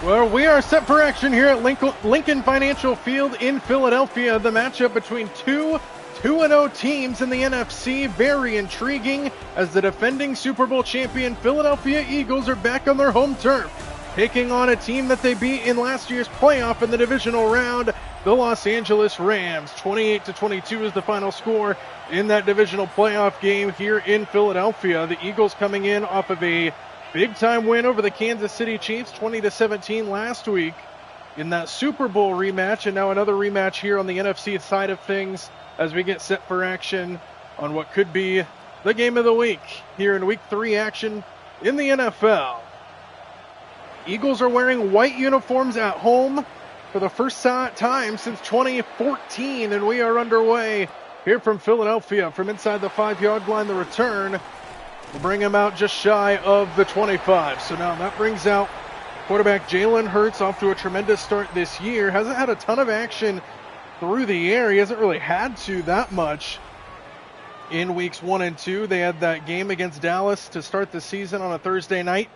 Well, we are set for action here at Lincoln Financial Field in Philadelphia. The matchup between two 2-0 teams in the NFC. Very intriguing as the defending Super Bowl champion Philadelphia Eagles are back on their home turf, taking on a team that they beat in last year's playoff in the divisional round, the Los Angeles Rams. 28-22 is the final score in that divisional playoff game here in Philadelphia. The Eagles coming in off of a big-time win over the Kansas City Chiefs, 20-17 last week in that Super Bowl rematch, and now another rematch here on the NFC side of things as we get set for action on what could be the game of the week here in Week 3 action in the NFL. Eagles are wearing white uniforms at home for the first time since 2014, and we are underway here from Philadelphia. From inside the 5-yard line, the return will bring him out just shy of the 25. So now that brings out quarterback Jalen Hurts, off to a tremendous start this year. Hasn't had a ton of action through the air. He hasn't really had to that much in weeks 1 and 2. They had that game against Dallas to start the season on a Thursday night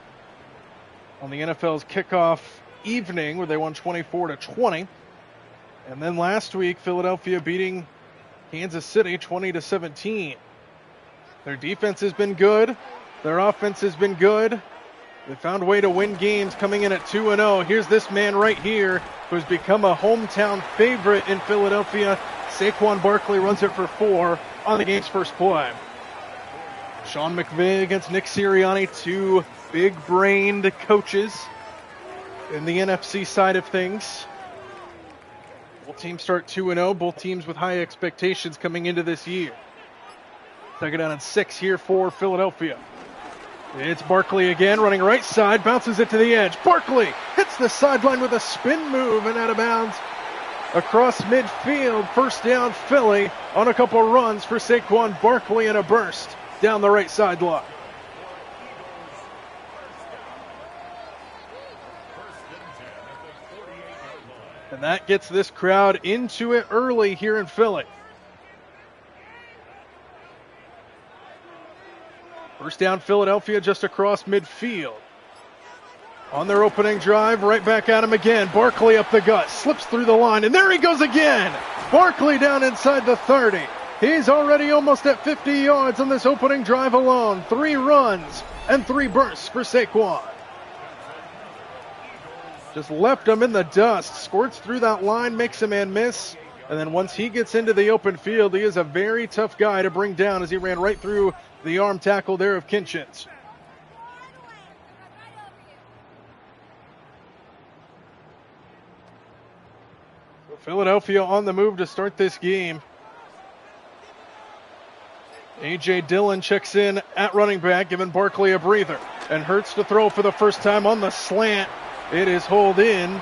on the NFL's kickoff evening where they won 24-20. And then last week, Philadelphia beating Kansas City 20-17. Their defense has been good. Their offense has been good. They found a way to win games coming in at 2-0. Here's this man right here who's become a hometown favorite in Philadelphia. Saquon Barkley runs it for 4 on the game's first play. Sean McVay against Nick Sirianni, two big-brained coaches in the NFC side of things. Both teams start 2-0, both teams with high expectations coming into this year. Second down and 6 here for Philadelphia. It's Barkley again, running right side, bounces it to the edge. Barkley hits the sideline with a spin move and out of bounds across midfield. First down, Philly on a couple runs for Saquon Barkley and a burst down the right sideline. And that gets this crowd into it early here in Philly. First down, Philadelphia just across midfield. On their opening drive, right back at him again. Barkley up the gut, slips through the line, and there he goes again. Barkley down inside the 30. He's already almost at 50 yards on this opening drive alone. 3 runs and 3 bursts for Saquon. Just left him in the dust, squirts through that line, makes a man miss. And then once he gets into the open field, he is a very tough guy to bring down as he ran right through the arm tackle there of Kinchins. So Philadelphia on the move to start this game. A.J. Dillon checks in at running back, giving Barkley a breather. And Hurts to throw for the first time on the slant. It is hauled in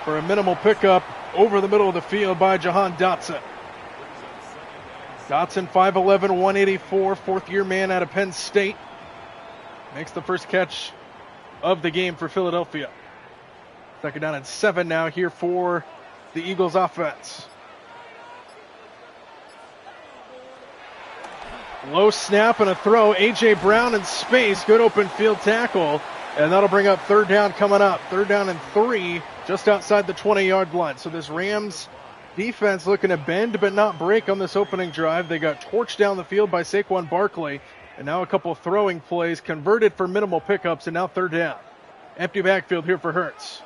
for a minimal pickup over the middle of the field by Jahan Dotson. Dotson, 5'11", 184, fourth-year man out of Penn State. Makes the first catch of the game for Philadelphia. Second down and 7 now here for the Eagles offense. Low snap and a throw. A.J. Brown in space. Good open field tackle. And that'll bring up third down coming up. Third down and 3 just outside the 20-yard line. So this Rams defense looking to bend but not break on this opening drive. They got torched down the field by Saquon Barkley. And now a couple throwing plays converted for minimal pickups, and now third down. Empty backfield here for Hurts.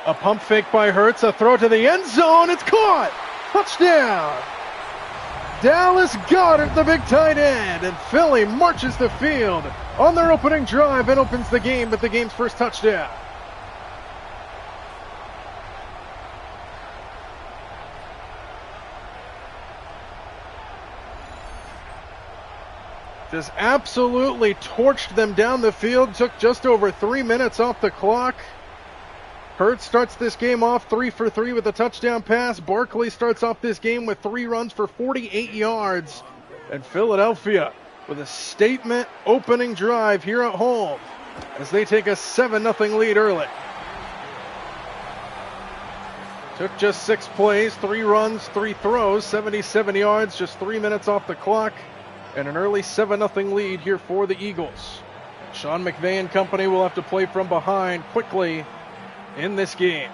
A pump fake by Hurts, a throw to the end zone. It's caught. Touchdown. Dallas Goedert, the big tight end, and Philly marches the field on their opening drive and opens the game with the game's first touchdown. Just absolutely torched them down the field. Took just over 3 minutes off the clock. Hurts starts this game off 3 for 3 with a touchdown pass. Barkley starts off this game with 3 runs for 48 yards. And Philadelphia with a statement opening drive here at home as they take a 7-0 lead early. Took just 6 plays, 3 runs, 3 throws, 77 yards, just 3 minutes off the clock. and an early 7-0 lead here for the Eagles. Sean McVay and company will have to play from behind quickly in this game.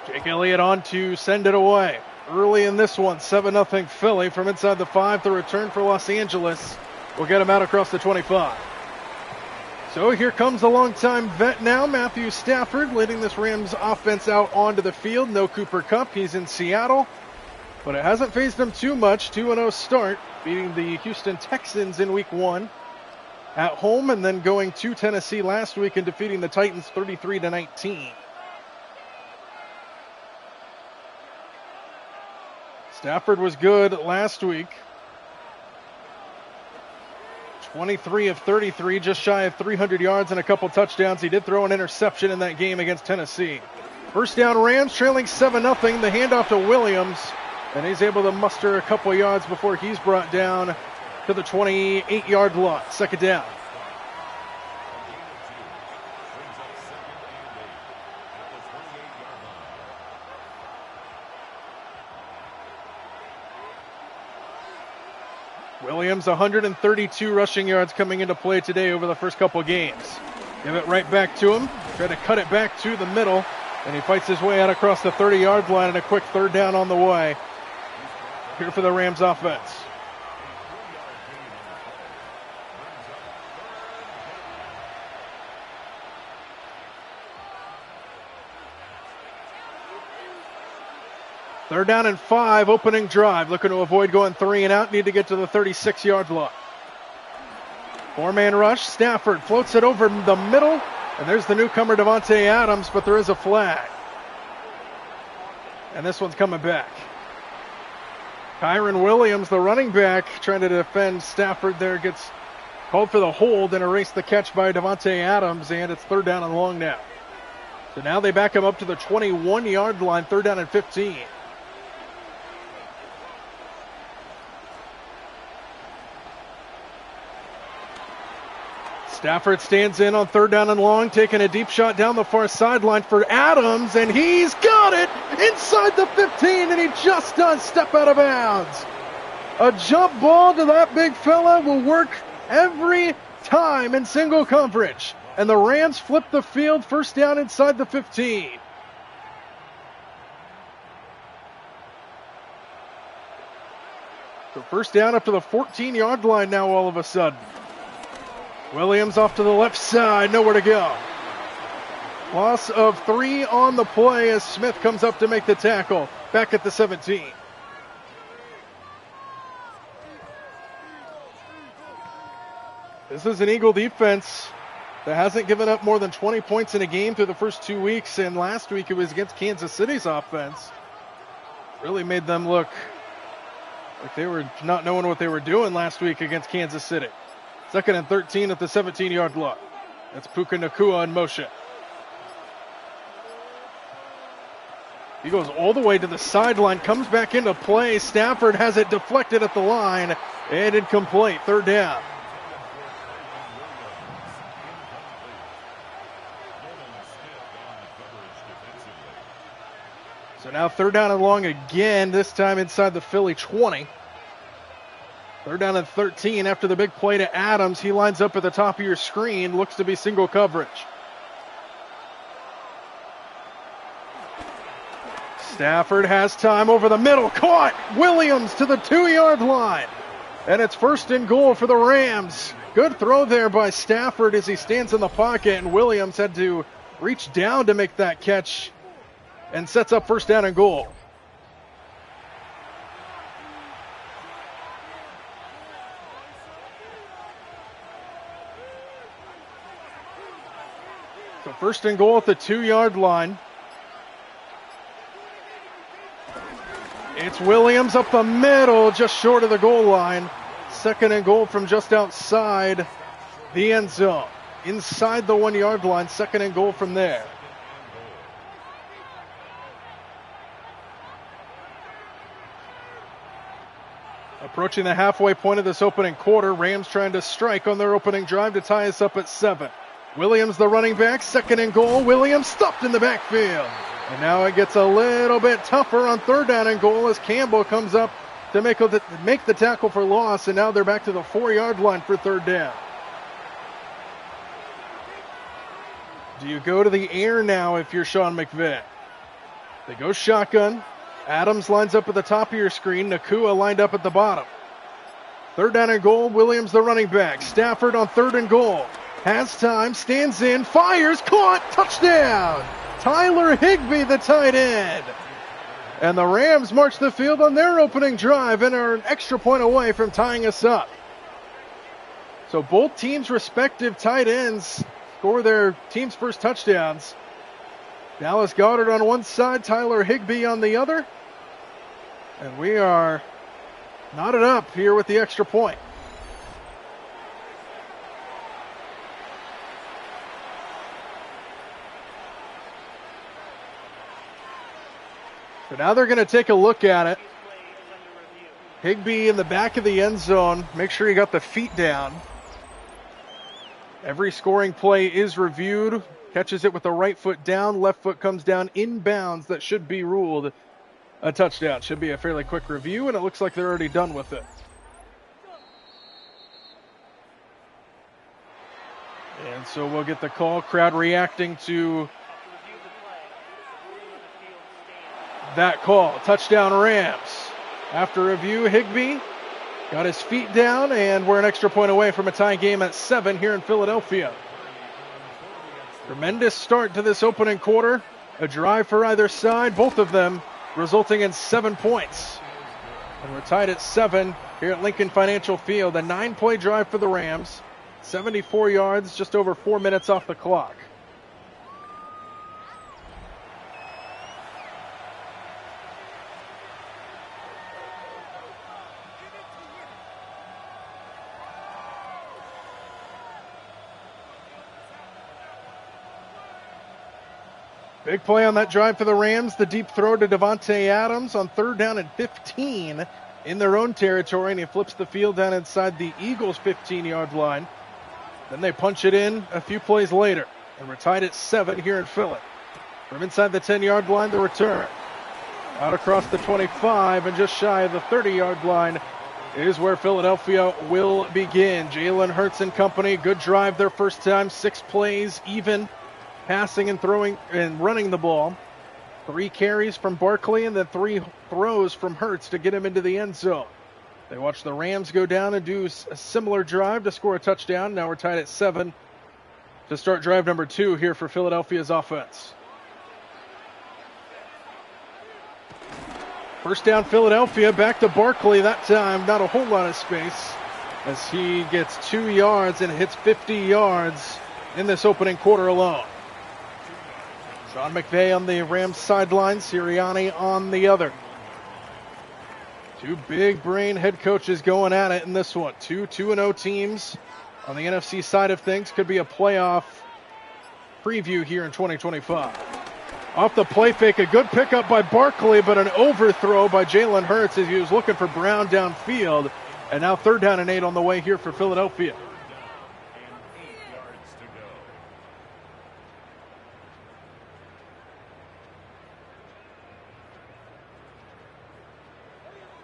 Jake Elliott on to send it away. Early in this one, 7-0 Philly from inside the 5. The return for Los Angeles will get him out across the 25. So here comes the longtime vet now, Matthew Stafford, leading this Rams offense out onto the field. No Cooper Kupp, he's in Seattle. But it hasn't fazed him too much. 2-0 start, beating the Houston Texans in week 1 at home, and then going to Tennessee last week and defeating the Titans 33-19. Stafford was good last week. 23 of 33, just shy of 300 yards and a couple touchdowns. He did throw an interception in that game against Tennessee. First down, Rams trailing 7-0. The handoff to Williams, and he's able to muster a couple yards before he's brought down to the 28-yard line. Second down. Williams, 132 rushing yards coming into play today over the first couple games. Give it right back to him. Try to cut it back to the middle. And he fights his way out across the 30-yard line, and a quick third down on the way here for the Rams offense. Third down and 5, opening drive. Looking to avoid going 3 and out. Need to get to the 36-yard line. 4-man rush. Stafford floats it over the middle. And there's the newcomer, Davante Adams, but there is a flag. And this one's coming back. Kyron Williams, the running back, trying to defend Stafford there, gets called for the hold and erased the catch by Davante Adams, and it's third down and long now. So now they back him up to the 21-yard line, third down and 15. Stafford stands in on third down and long, taking a deep shot down the far sideline for Adams, and he's got it inside the 15, and he just does step out of bounds. A jump ball to that big fella will work every time in single coverage, and the Rams flip the field, first down inside the 15. So first down up to the 14-yard line now all of a sudden. Williams off to the left side, nowhere to go. Loss of 3 on the play as Smith comes up to make the tackle, back at the 17. This is an Eagle defense that hasn't given up more than 20 points in a game through the first 2 weeks, and last week it was against Kansas City's offense. Really made them look like they were not knowing what they were doing last week against Kansas City. Second and 13 at the 17-yard line. That's Puka Nacua in motion. He goes all the way to the sideline, comes back into play. Stafford has it deflected at the line, and incomplete. Third down. So now third down and long again, this time inside the Philly 20. Third down and 13 after the big play to Adams. He lines up at the top of your screen, looks to be single coverage. Stafford has time over the middle, caught! Williams to the 2-yard line. And it's first and goal for the Rams. Good throw there by Stafford as he stands in the pocket, and Williams had to reach down to make that catch and sets up first down and goal. So first and goal at the 2-yard line. It's Williams up the middle, just short of the goal line. Second and goal from just outside the end zone. Inside the 1-yard line, second and goal from there. Approaching the halfway point of this opening quarter, Rams trying to strike on their opening drive to tie us up at 7. Williams, the running back, second and goal. Williams stuffed in the backfield. And now it gets a little bit tougher on third down and goal as Campbell comes up to make the tackle for loss, and now they're back to the 4-yard line for third down. Do you go to the air now if you're Sean McVay? They go shotgun. Adams lines up at the top of your screen. Nakua lined up at the bottom. Third down and goal. Williams, the running back. Stafford on third and goal. Has time, stands in, fires, caught, touchdown! Tyler Higbee, the tight end. And the Rams march the field on their opening drive and are an extra point away from tying us up. So both teams' respective tight ends score their team's first touchdowns. Dallas Goedert on one side, Tyler Higbee on the other. And we are knotted up here with the extra point. So now they're going to take a look at it. Higbee in the back of the end zone. Make sure he got the feet down. Every scoring play is reviewed. Catches it with the right foot down. Left foot comes down inbounds. That should be ruled a touchdown. Should be a fairly quick review, and it looks like they're already done with it. And so we'll get the call. Crowd reacting to that call. Touchdown Rams. After review, Higbee got his feet down, and we're an extra point away from a tie game at 7 here in Philadelphia. Tremendous start to this opening quarter. A drive for either side, both of them resulting in 7 points. And we're tied at 7 here at Lincoln Financial Field. A 9-play drive for the Rams. 74 yards, just over 4 minutes off the clock. Big play on that drive for the Rams. The deep throw to Davante Adams on third down and 15 in their own territory, and he flips the field down inside the Eagles' 15-yard line. Then they punch it in a few plays later, and we're tied at 7 here in Philly. From inside the 10-yard line, the return. Out across the 25 and just shy of the 30-yard line is where Philadelphia will begin. Jalen Hurts and company, good drive their first time, 6 plays, even. Passing and throwing and running the ball. 3 carries from Barkley and then 3 throws from Hurts to get him into the end zone. They watch the Rams go down and do a similar drive to score a touchdown. Now we're tied at 7 to start drive number 2 here for Philadelphia's offense. First down Philadelphia, back to Barkley that time. Not a whole lot of space as he gets 2 yards and hits 50 yards in this opening quarter alone. Sean McVay on the Rams sideline, Sirianni on the other. 2 big brain head coaches going at it in this one. 2 2-0 teams on the NFC side of things. Could be a playoff preview here in 2025. Off the play fake, a good pickup by Barkley, but an overthrow by Jalen Hurts as he was looking for Brown downfield. And now third down and 8 on the way here for Philadelphia.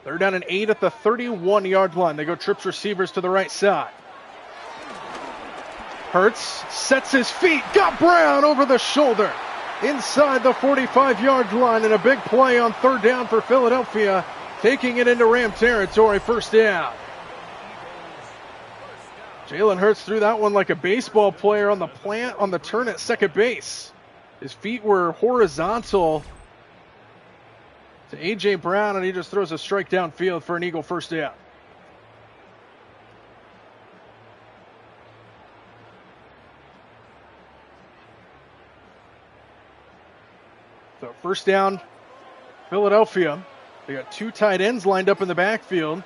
Third down and 8 at the 31-yard line. They go trips receivers to the right side. Hurts sets his feet, got Brown over the shoulder inside the 45-yard line, and a big play on third down for Philadelphia, taking it into Ram territory, first down. Jalen Hurts threw that one like a baseball player on the turn at second base. His feet were horizontal to A.J. Brown, and he just throws a strike downfield for an Eagle first down. So first down, Philadelphia. They got 2 tight ends lined up in the backfield.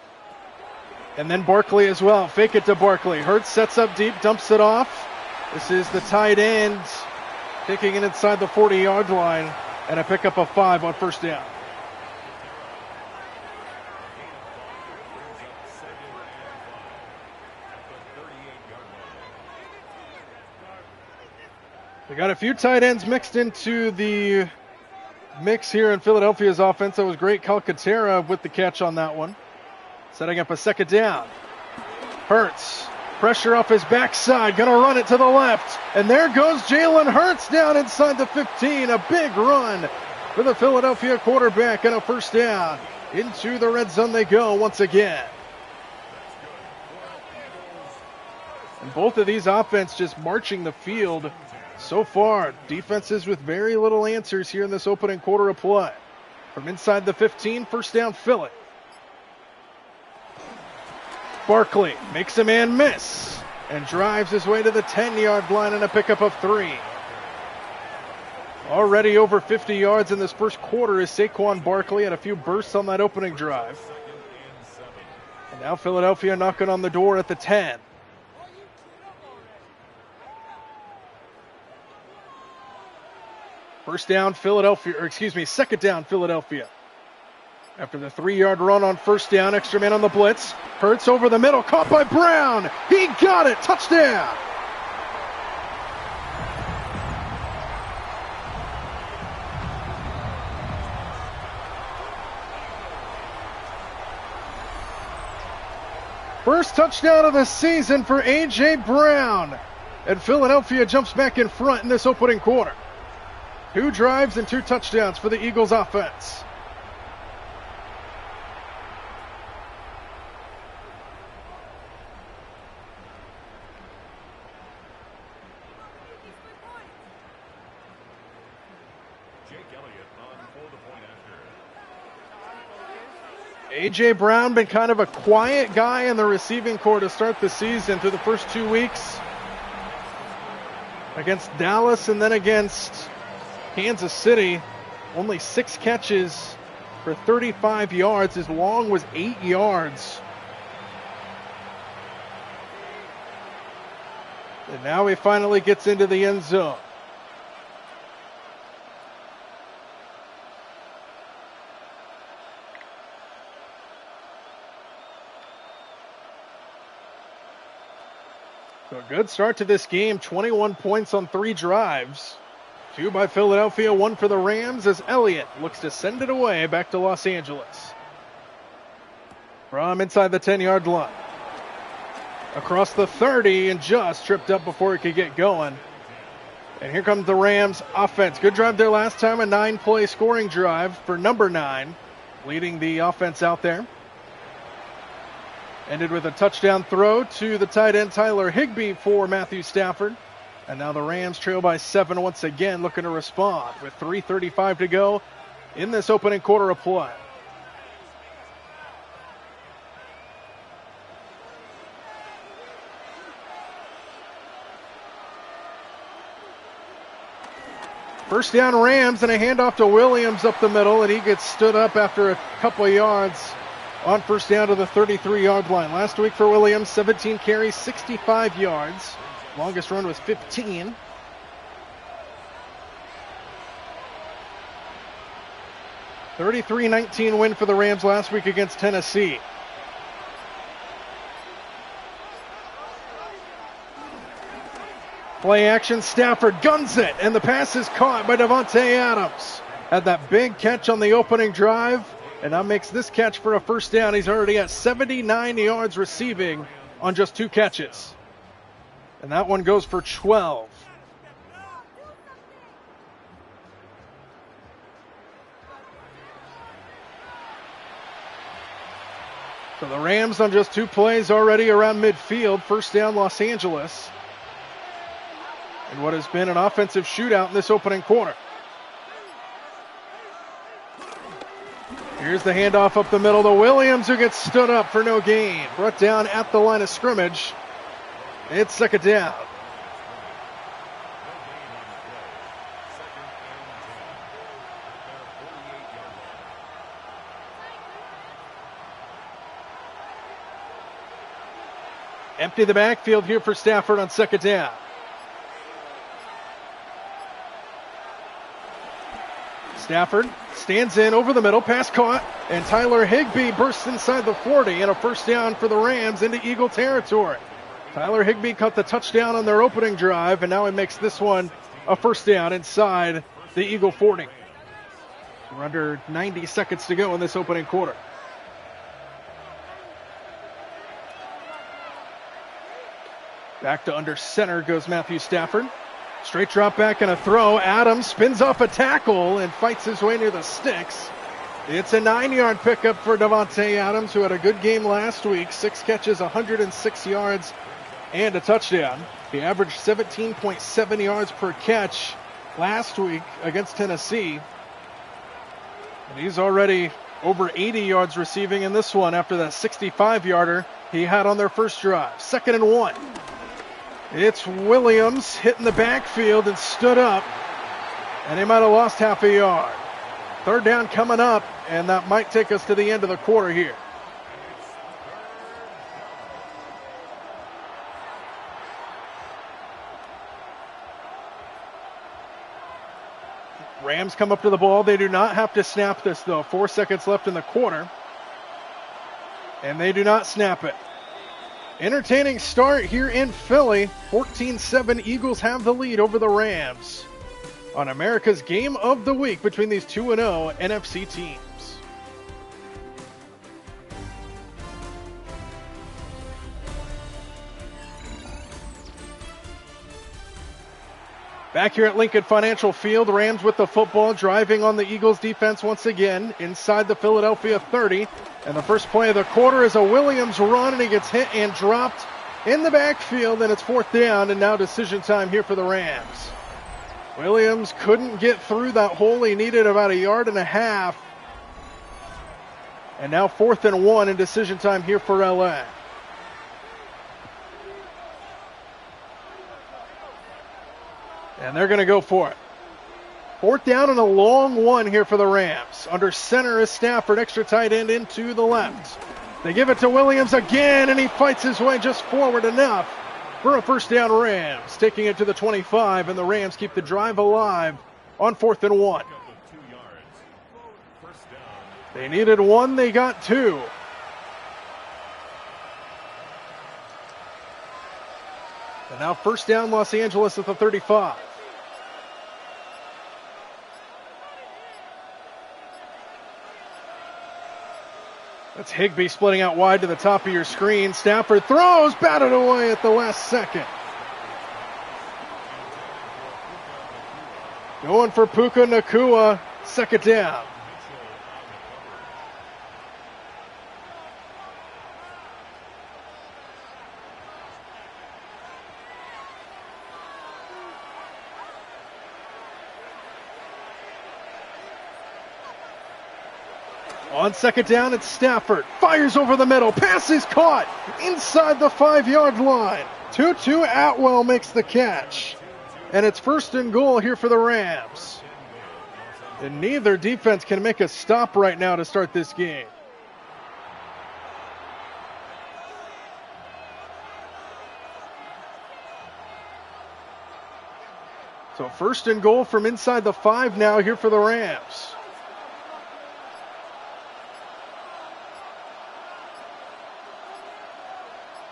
And then Barkley as well. Fake it to Barkley. Hurts sets up deep, dumps it off. This is the tight end taking it inside the 40-yard line, and a pickup of 5 on first down. They got a few tight ends mixed into the mix here in Philadelphia's offense. That was great. Calcaterra with the catch on that one. Setting up a second down. Hurts. Pressure off his backside. Going to run it to the left. And there goes Jalen Hurts down inside the 15. A big run for the Philadelphia quarterback and a first down. Into the red zone they go once again. And both of these offenses just marching the field so far. Defenses with very little answers here in this opening quarter of play. From inside the 15, first down Philly. Barkley makes a man miss and drives his way to the 10-yard line and a pickup of 3. Already over 50 yards in this first quarter is Saquon Barkley. Had a few bursts on that opening drive. And now Philadelphia knocking on the door at the 10. Second down Philadelphia. After the 3-yard run on first down, extra man on the blitz. Hurts over the middle, caught by Brown. He got it, touchdown. First touchdown of the season for A.J. Brown. And Philadelphia jumps back in front in this opening quarter. 2 drives and 2 touchdowns for the Eagles offense. A.J. Brown been kind of a quiet guy in the receiving corps to start the season through the first 2 weeks. Against Dallas and then against Kansas City. Only 6 catches for 35 yards. His long was 8 yards. And now he finally gets into the end zone. So a good start to this game. 21 points on 3 drives. 2 by Philadelphia, 1 for the Rams as Elliott looks to send it away back to Los Angeles. From inside the 10-yard line. Across the 30 and just tripped up before he could get going. And here comes the Rams offense. Good drive there last time, a 9-play scoring drive for number 9, leading the offense out there. Ended with a touchdown throw to the tight end Tyler Higbee for Matthew Stafford. And now the Rams trail by 7 once again, looking to respond with 3:35 to go in this opening quarter of play. First down Rams and a handoff to Williams up the middle, and he gets stood up after a couple of yards on first down to the 33-yard line. Last week for Williams, 17 carries, 65 yards. Longest run was 15. $33-19 win for the Rams last week against Tennessee. Play action, Stafford guns it, and the pass is caught by Davante Adams. Had that big catch on the opening drive, and now makes this catch for a first down. He's already at 79 yards receiving on just 2 catches. And that one goes for 12. So the Rams on just 2 plays already around midfield. First down Los Angeles. And what has been an offensive shootout in this opening quarter. Here's the handoff up the middle to Williams, who gets stood up for no gain. Brought down at the line of scrimmage. It's second down. Empty the backfield here for Stafford on second down. Stafford stands in over the middle, pass caught, and Tyler Higbee bursts inside the 40, and a first down for the Rams into Eagle territory. Tyler Higbee caught the touchdown on their opening drive, and now he makes this one a first down inside the Eagle 40. We're under 90 seconds to go in this opening quarter. Back to under center goes Matthew Stafford. Straight drop back and a throw. Adams spins off a tackle and fights his way near the sticks. It's a 9-yard pickup for Davante Adams, who had a good game last week. 6 catches, 106 yards, and a touchdown. He averaged 17.7 yards per catch last week against Tennessee. And he's already over 80 yards receiving in this one after that 65-yarder he had on their first drive. 2nd and 1. It's Williams hitting the backfield and stood up, and he might have lost half a yard. 3rd down coming up, and that might take us to the end of the quarter here. Rams come up to the ball. They do not have to snap this, though. 4 seconds left in the quarter, and they do not snap it. Entertaining start here in Philly. 14-7, Eagles have the lead over the Rams on America's Game of the Week between these 2-0 NFC teams. Back here at Lincoln Financial Field, Rams with the football, driving on the Eagles defense once again inside the Philadelphia 30. And the first play of the quarter is a Williams run, and he gets hit and dropped in the backfield, and it's 4th down, and now decision time here for the Rams. Williams couldn't get through that hole. He needed about 1.5 yards. And now 4th and 1 in decision time here for LA. And they're going to go for it. 4th down and a long one here for the Rams. Under center is Stafford, extra tight end into the left. They give it to Williams again, and he fights his way just forward enough for a first down. Rams taking it to the 25, and the Rams keep the drive alive on 4th and 1. They needed 1, they got 2. And now first down, Los Angeles at the 35. That's Higbee splitting out wide to the top of your screen. Stafford throws, batted away at the last second. Going for Puka Nacua, 2nd down. On 2nd down, it's Stafford. Fires over the middle. Pass is caught inside the 5-yard line. Tutu Atwell makes the catch. And it's 1st and goal here for the Rams. And neither defense can make a stop right now to start this game. So 1st and goal from inside the 5 now here for the Rams.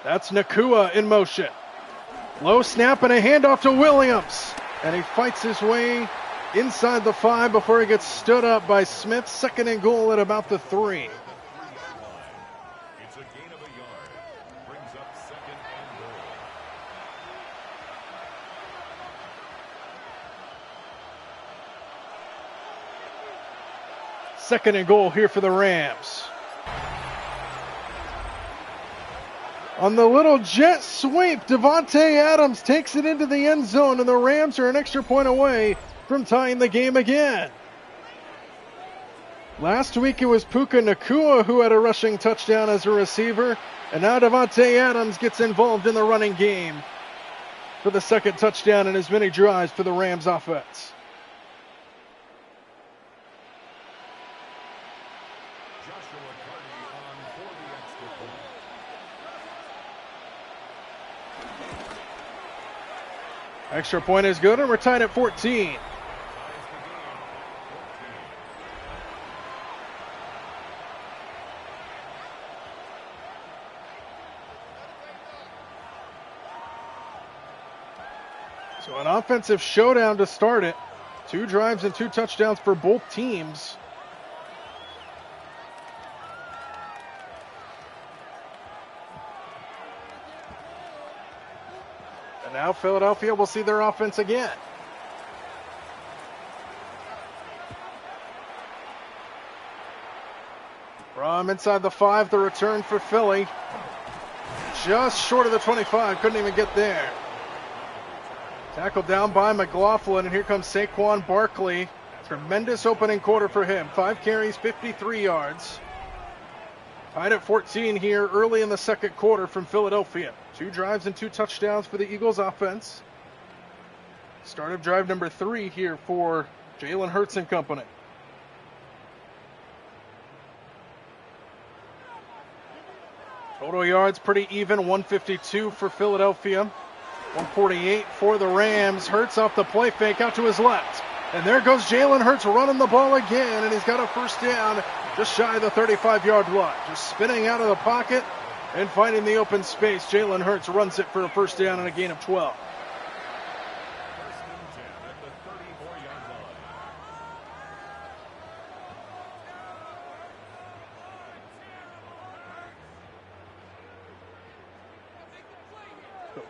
That's Nacua in motion. Low snap and a handoff to Williams. And he fights his way inside the 5 before he gets stood up by Smith. 2nd and goal at about the 3. It's a gain of 1 yard. Brings up 2nd and goal. 2nd and goal here for the Rams. On the little jet sweep, Davante Adams takes it into the end zone, and the Rams are an extra point away from tying the game again. Last week it was Puka Nacua who had a rushing touchdown as a receiver, and now Davante Adams gets involved in the running game for the 2nd touchdown in as many drives for the Rams offense. Extra point is good, and we're tied at 14. So an offensive showdown to start it. 2 drives and 2 touchdowns for both teams. And now Philadelphia will see their offense again. From inside the 5, the return for Philly. Just short of the 25, couldn't even get there. Tackled down by McLaughlin, and here comes Saquon Barkley. Tremendous opening quarter for him. 5 carries, 53 yards. Tied at 14 here early in the second quarter from Philadelphia. 2 drives and 2 touchdowns for the Eagles offense. Start of drive number 3 here for Jalen Hurts and company. Total yards pretty even, 152 for Philadelphia, 148 for the Rams. Hurts off the play fake out to his left. And there goes Jalen Hurts running the ball again, and he's got a first down just shy of the 35-yard line. Just spinning out of the pocket and finding the open space. Jalen Hurts runs it for a first down and a gain of 12.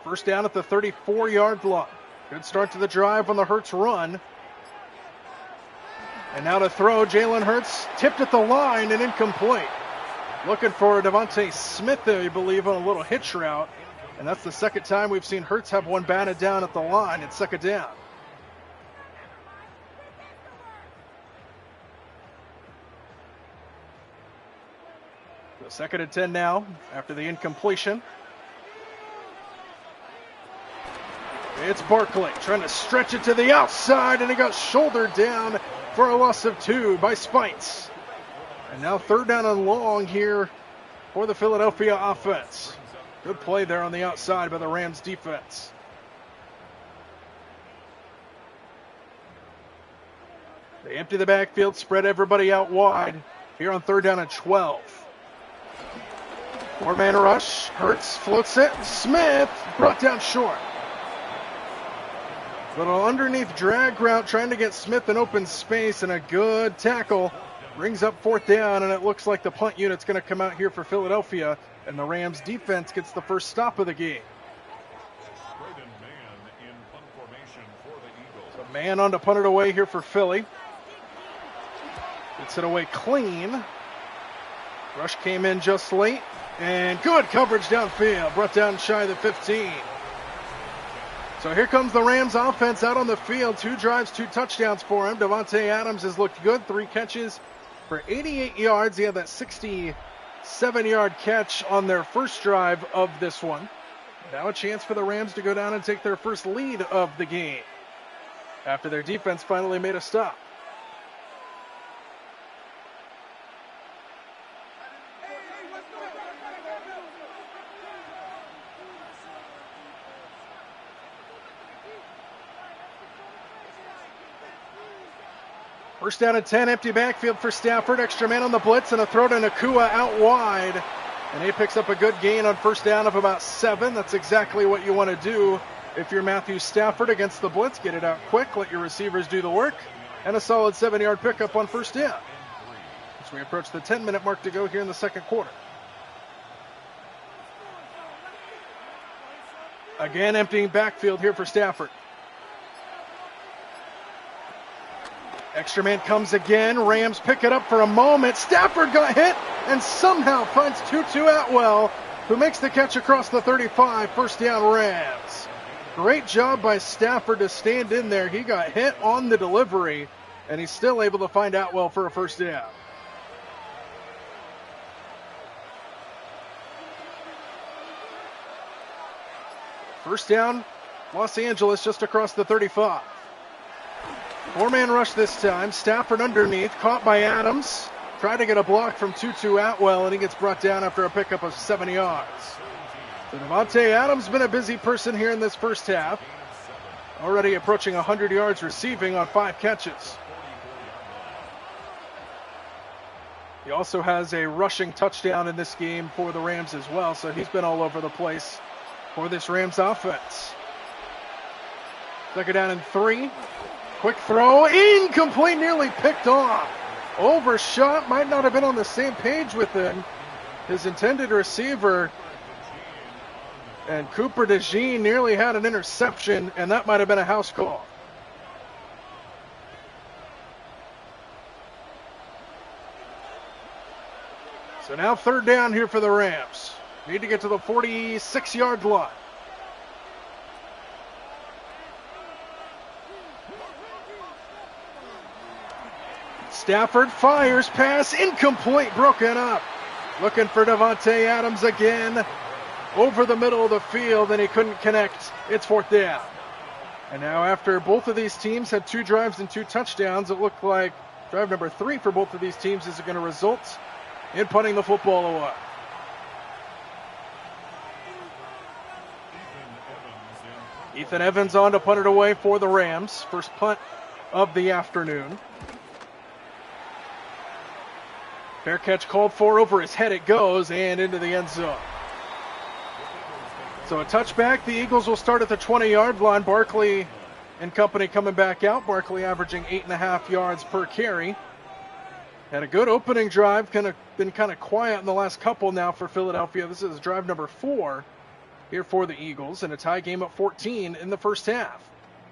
First down at the 34-yard line. Good start to the drive on the Hurts run. And now to throw, Jalen Hurts tipped at the line and incomplete. Looking for Devontae Smith there, you believe, on a little hitch route. And that's the second time we've seen Hurts have one batted down at the line. It's second down. So second and 10 now after the incompletion. It's Barkley trying to stretch it to the outside, and he got shouldered down for a loss of 2 by Spites. And now third down and long here for the Philadelphia offense. Good play there on the outside by the Rams defense. They empty the backfield, spread everybody out wide here on third down and 12. 4-man rush. Hurts floats it. Smith brought down short. Little underneath drag route trying to get Smith in open space, and a good tackle brings up fourth down, and it looks like the punt unit's going to come out here for Philadelphia, and the Rams defense gets the first stop of the game. So man on to punt it away here for Philly. Gets it away clean. Rush came in just late, and good coverage downfield, brought down shy of the 15. So here comes the Rams offense out on the field. 2 drives, 2 touchdowns for him. Davante Adams has looked good. 3 catches for 88 yards. He had that 67-yard catch on their first drive of this one. Now a chance for the Rams to go down and take their first lead of the game after their defense finally made a stop. First down and 10, empty backfield for Stafford. Extra man on the blitz and a throw to Nakua out wide. And he picks up a good gain on first down of about 7. That's exactly what you want to do if you're Matthew Stafford against the blitz. Get it out quick, let your receivers do the work, and a solid 7-yard pickup on first down. As we approach the 10-minute mark to go here in the second quarter. Again, emptying backfield here for Stafford. Extra man comes again. Rams pick it up for a moment. Stafford got hit and somehow finds Tutu Atwell, who makes the catch across the 35. First down, Rams. Great job by Stafford to stand in there. He got hit on the delivery, and he's still able to find Atwell for a first down. First down, Los Angeles just across the 35. 4-man rush this time. Stafford underneath, caught by Adams. Tried to get a block from Tutu Atwell, and he gets brought down after a pickup of 7 yards. So Devontae Adams been a busy person here in this first half. Already approaching 100 yards receiving on 5 catches. He also has a rushing touchdown in this game for the Rams as well, so he's been all over the place for this Rams offense. Second down and 3. Quick throw, incomplete, nearly picked off. Overshot, might not have been on the same page with his intended receiver. And Cooper DeJean nearly had an interception, and that might have been a house call. So now third down here for the Rams. Need to get to the 46-yard line. Stafford fires, pass incomplete, broken up. Looking for Davante Adams again. Over the middle of the field, and he couldn't connect. It's fourth down. And now after both of these teams had 2 drives and 2 touchdowns, it looked like drive number 3 for both of these teams is going to result in punting the football away. Ethan Evans on to punt it away for the Rams. First punt of the afternoon. Fair catch called for, over his head it goes, and into the end zone. So a touchback. The Eagles will start at the 20-yard line. Barkley and company coming back out. Barkley averaging 8.5 yards per carry. Had a good opening drive. Been kind of quiet in the last couple now for Philadelphia. This is drive number 4 here for the Eagles, and a tie game at 14 in the first half.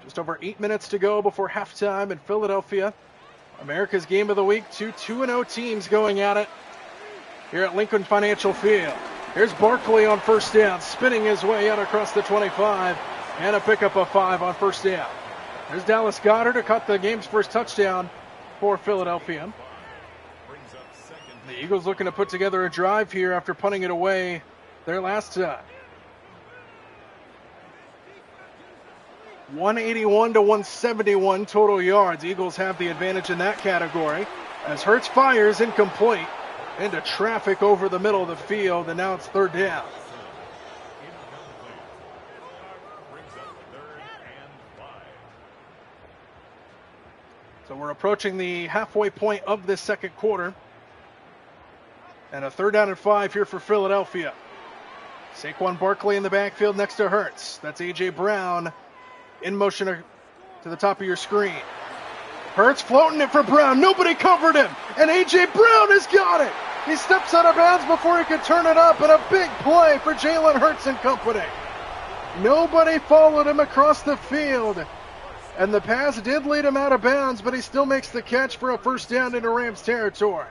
Just over 8 minutes to go before halftime in Philadelphia. America's game of the week. 2 2-0 teams going at it here at Lincoln Financial Field. Here's Barkley on first down, spinning his way out across the 25, and a pickup of 5 on first down. There's Dallas Goedert, who caught the game's first touchdown for Philadelphia. The Eagles looking to put together a drive here after punting it away their last time. 181 to 171 total yards. Eagles have the advantage in that category as Hurts fires incomplete into traffic over the middle of the field, and now it's third down. So we're approaching the halfway point of this second quarter. And a third down and 5 here for Philadelphia. Saquon Barkley in the backfield next to Hurts. That's A.J. Brown in motion to the top of your screen. Hurts floating it for Brown. Nobody covered him. And A.J. Brown has got it. He steps out of bounds before he could turn it up, and a big play for Jalen Hurts and company. Nobody followed him across the field. And the pass did lead him out of bounds, but he still makes the catch for a first down into Rams territory.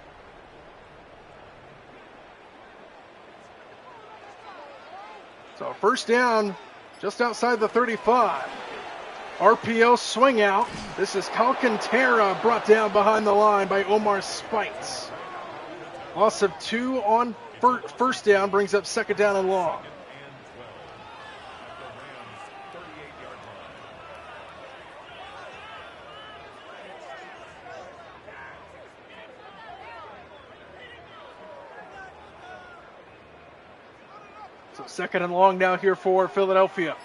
So first down just outside the 35. RPO swing out. This is Alcantara brought down behind the line by Omar Spites. Loss of 2 on first down brings up second down and long. So second and long now here for Philadelphia.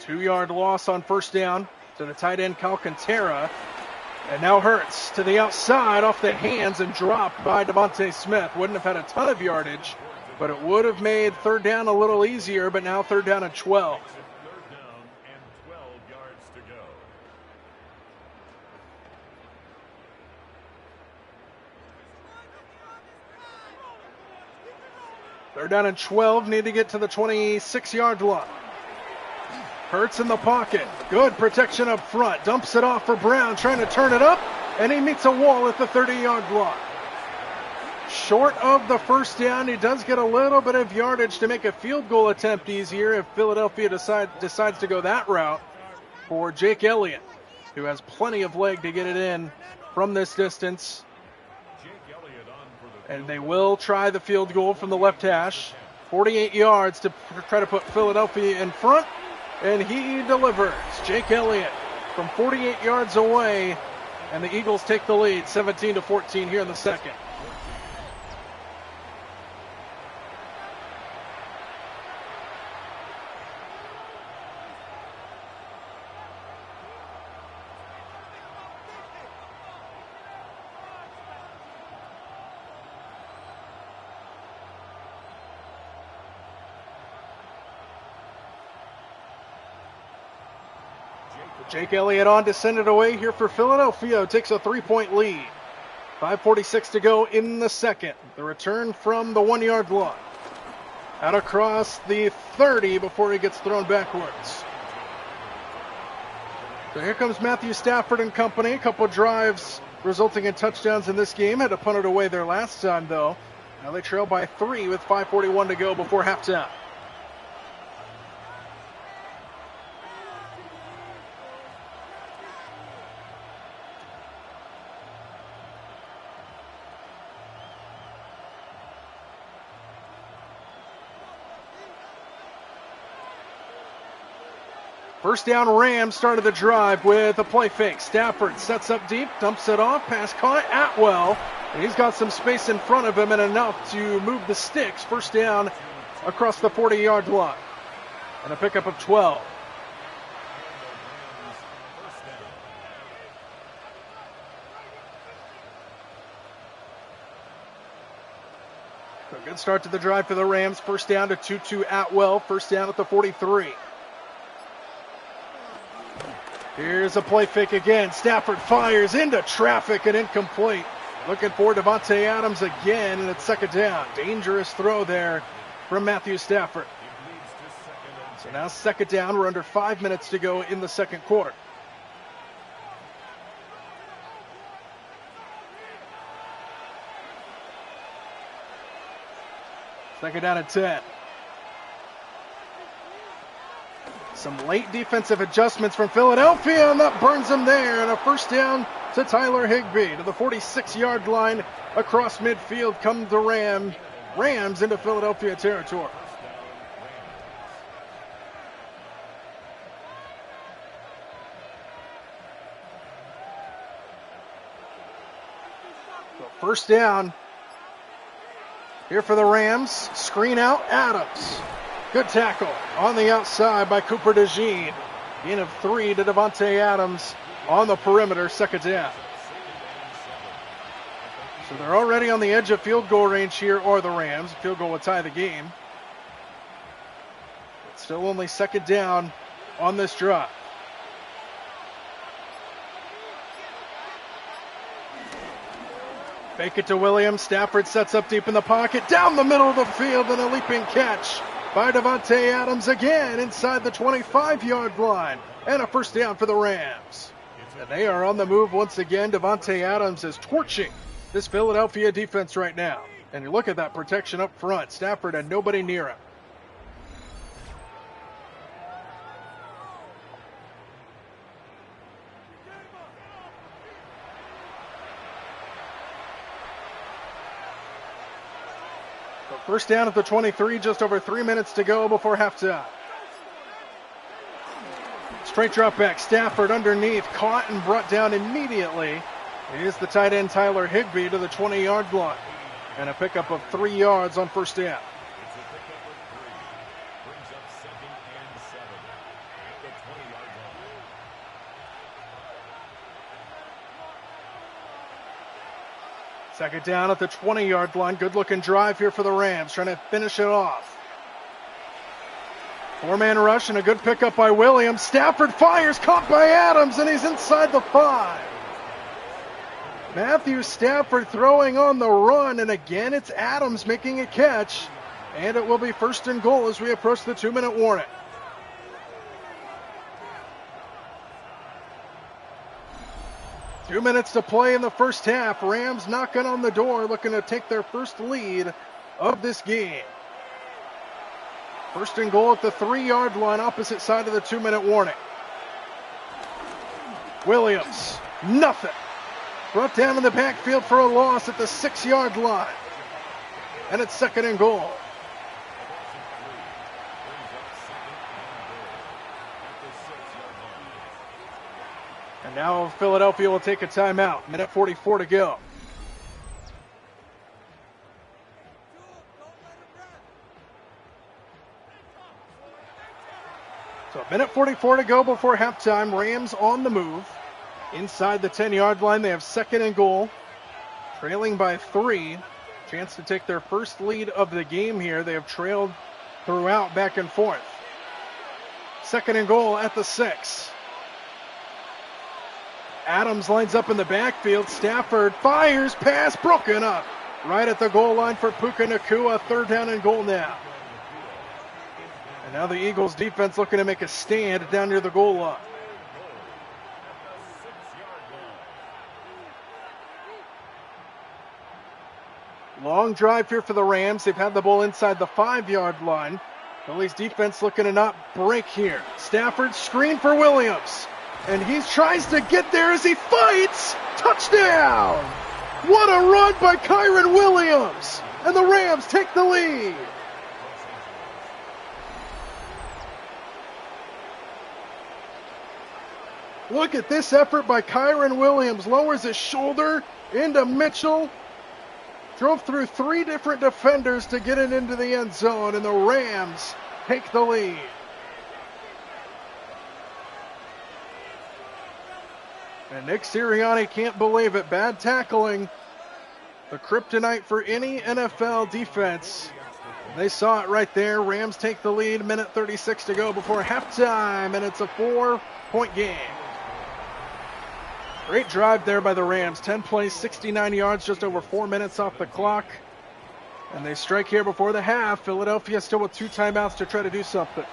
2-yard loss on first down to the tight end Alcantara. And now Hurts to the outside off the hands and dropped by Devontae Smith. Wouldn't have had a ton of yardage, but it would have made third down a little easier, but now third down and 12. Third down and 12 yards to go. Third down and 12, need to get to the 26-yard line. Hurts in the pocket. Good protection up front. Dumps it off for Brown, trying to turn it up, and he meets a wall at the 30-yard line. Short of the first down, he does get a little bit of yardage to make a field goal attempt easier if Philadelphia decides to go that route for Jake Elliott, who has plenty of leg to get it in from this distance. And they will try the field goal from the left hash. 48 yards to try to put Philadelphia in front. And he delivers. Jake Elliott from 48 yards away. And the Eagles take the lead, 17-14 here in the second. Jake Elliott on to send it away here for Philadelphia. Takes a 3-point lead. 5:46 to go in the second. The return from the 1-yard line. Out across the 30 before he gets thrown backwards. So here comes Matthew Stafford and company. A couple of drives resulting in touchdowns in this game. Had to punt it away there last time, though. Now they trail by 3 with 5:41 to go before halftime. First down, Rams started the drive with a play fake. Stafford sets up deep, dumps it off, pass caught, Atwell. And he's got some space in front of him and enough to move the sticks. First down across the 40-yard line. And a pickup of 12. So a good start to the drive for the Rams. First down to Tutu Atwell. First down at the 43. Here's a play fake again. Stafford fires into traffic and incomplete. Looking for Davante Adams again, and it's second down. Dangerous throw there from Matthew Stafford. So now second down. We're under 5 minutes to go in the second quarter. Second down at 10. Some late defensive adjustments from Philadelphia, and that burns them there. And a first down to Tyler Higbee to the 46-yard line across midfield. Come the Rams into Philadelphia territory. So first down here for the Rams. Screen out, Adams. Good tackle on the outside by Cooper DeJean. Gain of 3 to Davante Adams on the perimeter, second down. So they're already on the edge of field goal range here, or the Rams. Field goal will tie the game. It's still only second down on this drive. Fake it to Williams. Stafford sets up deep in the pocket. Down the middle of the field and a leaping catch by Davante Adams again inside the 25-yard line. And a first down for the Rams. And they are on the move once again. Davante Adams is torching this Philadelphia defense right now. And you look at that protection up front. Stafford had nobody near him. First down at the 23, just over 3 minutes to go before halftime. Straight drop back, Stafford underneath, caught and brought down immediately. Here's the tight end Tyler Higbee to the 20-yard line. And a pickup of 3 yards on first down. Second down at the 20-yard line. Good-looking drive here for the Rams, trying to finish it off. 4-man rush and a good pickup by Williams. Stafford fires, caught by Adams, and he's inside the 5. Matthew Stafford throwing on the run, and again it's Adams making a catch. And it will be first and goal as we approach the 2-minute warning. Two minutes to play in the first half. Rams knocking on the door, looking to take their first lead of this game. First and goal at the 3-yard line, opposite side of the 2-minute warning. Williams, nothing. Brought down in the backfield for a loss at the 6-yard line. And it's second and goal. And now Philadelphia will take a timeout. Minute 44 to go. So minute 44 to go before halftime. Rams on the move. Inside the 10-yard line, they have second and goal. Trailing by 3. Chance to take their first lead of the game here. They have trailed throughout, back and forth. Second and goal at the 6. Adams lines up in the backfield. Stafford fires, pass broken up. Right at the goal line for Puka Nacua. 3rd down and goal now. And now the Eagles defense looking to make a stand down near the goal line. Long drive here for the Rams. They've had the ball inside the 5-yard line. Philly's defense looking to not break here. Stafford screen for Williams. And he tries to get there as he fights. Touchdown! What a run by Kyron Williams! And the Rams take the lead. Look at this effort by Kyron Williams. Lowers his shoulder into Mitchell. Drove through 3 different defenders to get it into the end zone, and the Rams take the lead. And Nick Sirianni can't believe it. Bad tackling. The kryptonite for any NFL defense. They saw it right there. Rams take the lead. 1:36 to go before halftime, and it's a 4-point game. Great drive there by the Rams. 10 plays, 69 yards, just over 4 minutes off the clock. And they strike here before the half. Philadelphia still with 2 timeouts to try to do something.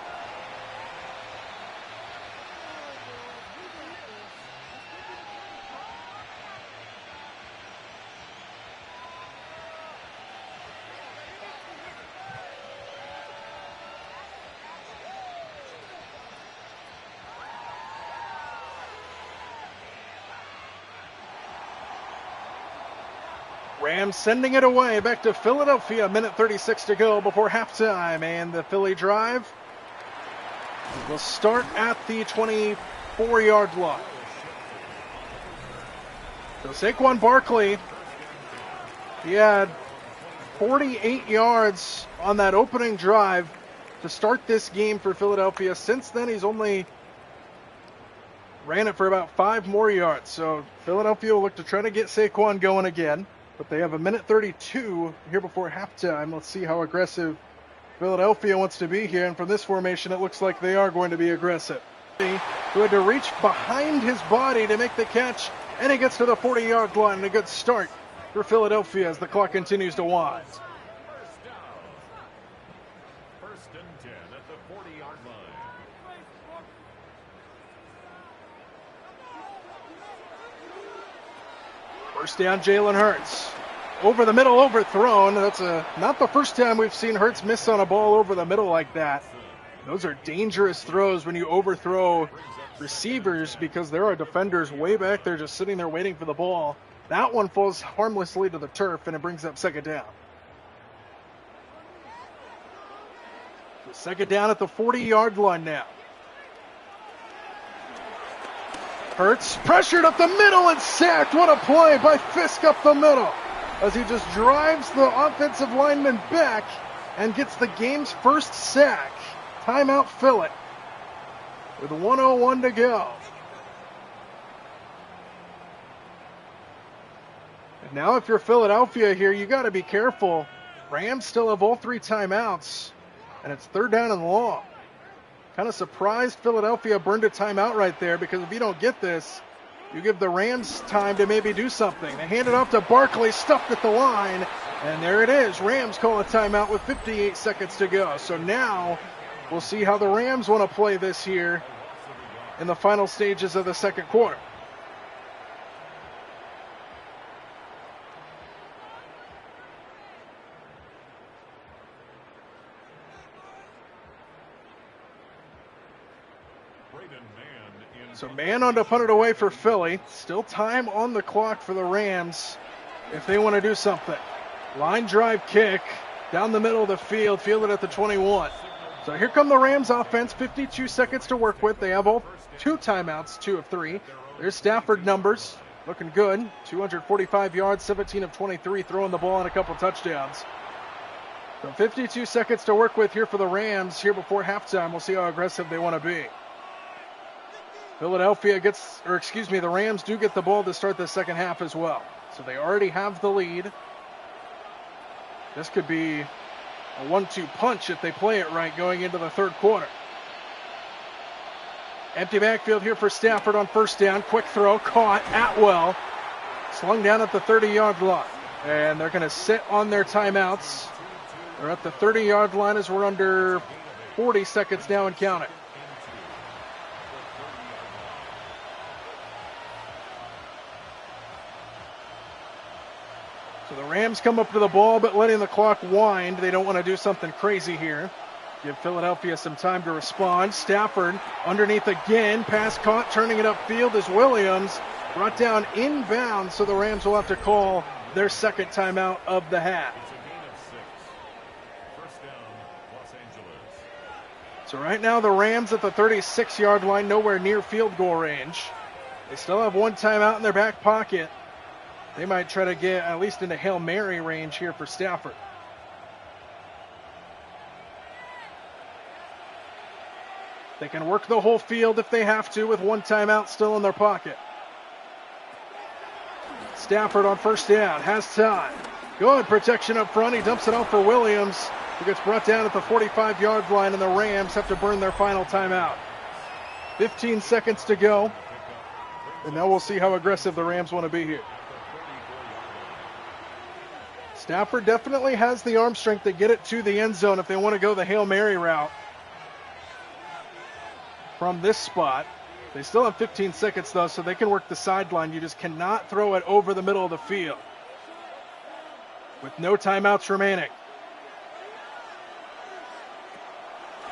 Rams sending it away back to Philadelphia. 1:36 to go before halftime. And the Philly drive will start at the 24-yard line. So Saquon Barkley, he had 48 yards on that opening drive to start this game for Philadelphia. Since then, he's only ran it for about 5 more yards. So Philadelphia will look to try to get Saquon going again. But they have 1:32 here before halftime. Let's see how aggressive Philadelphia wants to be here. And from this formation, it looks like they are going to be aggressive. Who had to reach behind his body to make the catch. And he gets to the 40-yard line. And a good start for Philadelphia as the clock continues to wind. First down. 1st and 10 at the 40-yard line. First down, Jalen Hurts. Over the middle, overthrown. That's not the first time we've seen Hurts miss on a ball over the middle like that. Those are dangerous throws when you overthrow receivers because there are defenders way back there just sitting there waiting for the ball. That one falls harmlessly to the turf, and it brings up 2nd down. So 2nd down at the 40-yard line now. Hurts pressured up the middle and sacked. What a play by Fisk up the middle as he just drives the offensive lineman back and gets the game's first sack. Timeout Philly with 1:01 to go. And now if you're Philadelphia here, you got to be careful. Rams still have all 3 timeouts, and it's 3rd down and long. Kind of surprised Philadelphia burned a timeout right there, because if you don't get this, you give the Rams time to maybe do something. They hand it off to Barkley, stuffed at the line, and there it is. Rams call a timeout with 58 seconds to go. So now we'll see how the Rams want to play this here in the final stages of the 2nd quarter. So man on to punt it away for Philly. Still time on the clock for the Rams if they want to do something. Line drive kick down the middle of the field, fielded at the 21. So here come the Rams offense, 52 seconds to work with. They have all 2 timeouts, 2 of 3. There's Stafford numbers, looking good. 245 yards, 17 of 23, throwing the ball and a couple touchdowns. So 52 seconds to work with here for the Rams here before halftime. We'll see how aggressive they want to be. The Rams do get the ball to start the 2nd half as well. So they already have the lead. This could be a 1-2 punch if they play it right going into the 3rd quarter. Empty backfield here for Stafford on first down. Quick throw, caught. Atwell slung down at the 30-yard line. And they're going to sit on their timeouts. They're at the 30-yard line as we're under 40 seconds now and counting. So the Rams come up to the ball, but letting the clock wind. They don't want to do something crazy here. Give Philadelphia some time to respond. Stafford underneath again. Pass caught, turning it upfield is Williams. Brought down inbound, so the Rams will have to call their second timeout of the half. So right now the Rams at the 36-yard line, nowhere near field goal range. They still have one timeout in their back pocket. They might try to get at least into Hail Mary range here for Stafford. They can work the whole field if they have to with one timeout still in their pocket. Stafford on first down, has time. Good protection up front. He dumps it off for Williams, who gets brought down at the 45-yard line, and the Rams have to burn their final timeout. 15 seconds to go, and now we'll see how aggressive the Rams want to be here. Stafford definitely has the arm strength to get it to the end zone if they want to go the Hail Mary route from this spot. They still have 15 seconds, though, so they can work the sideline. You just cannot throw it over the middle of the field with no timeouts remaining.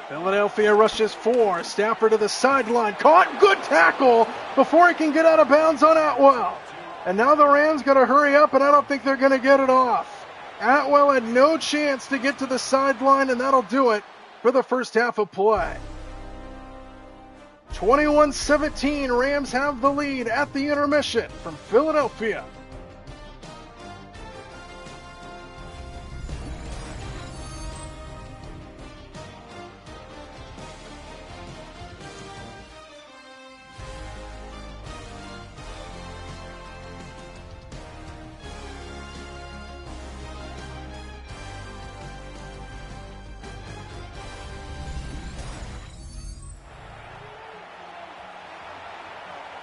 Philadelphia rushes 4. Stafford to the sideline. Caught. Good tackle before he can get out of bounds on Atwell. And now the Rams got to hurry up, and I don't think they're going to get it off. Atwell had no chance to get to the sideline, and that'll do it for the first half of play. 21-17, Rams have the lead at the intermission from Philadelphia.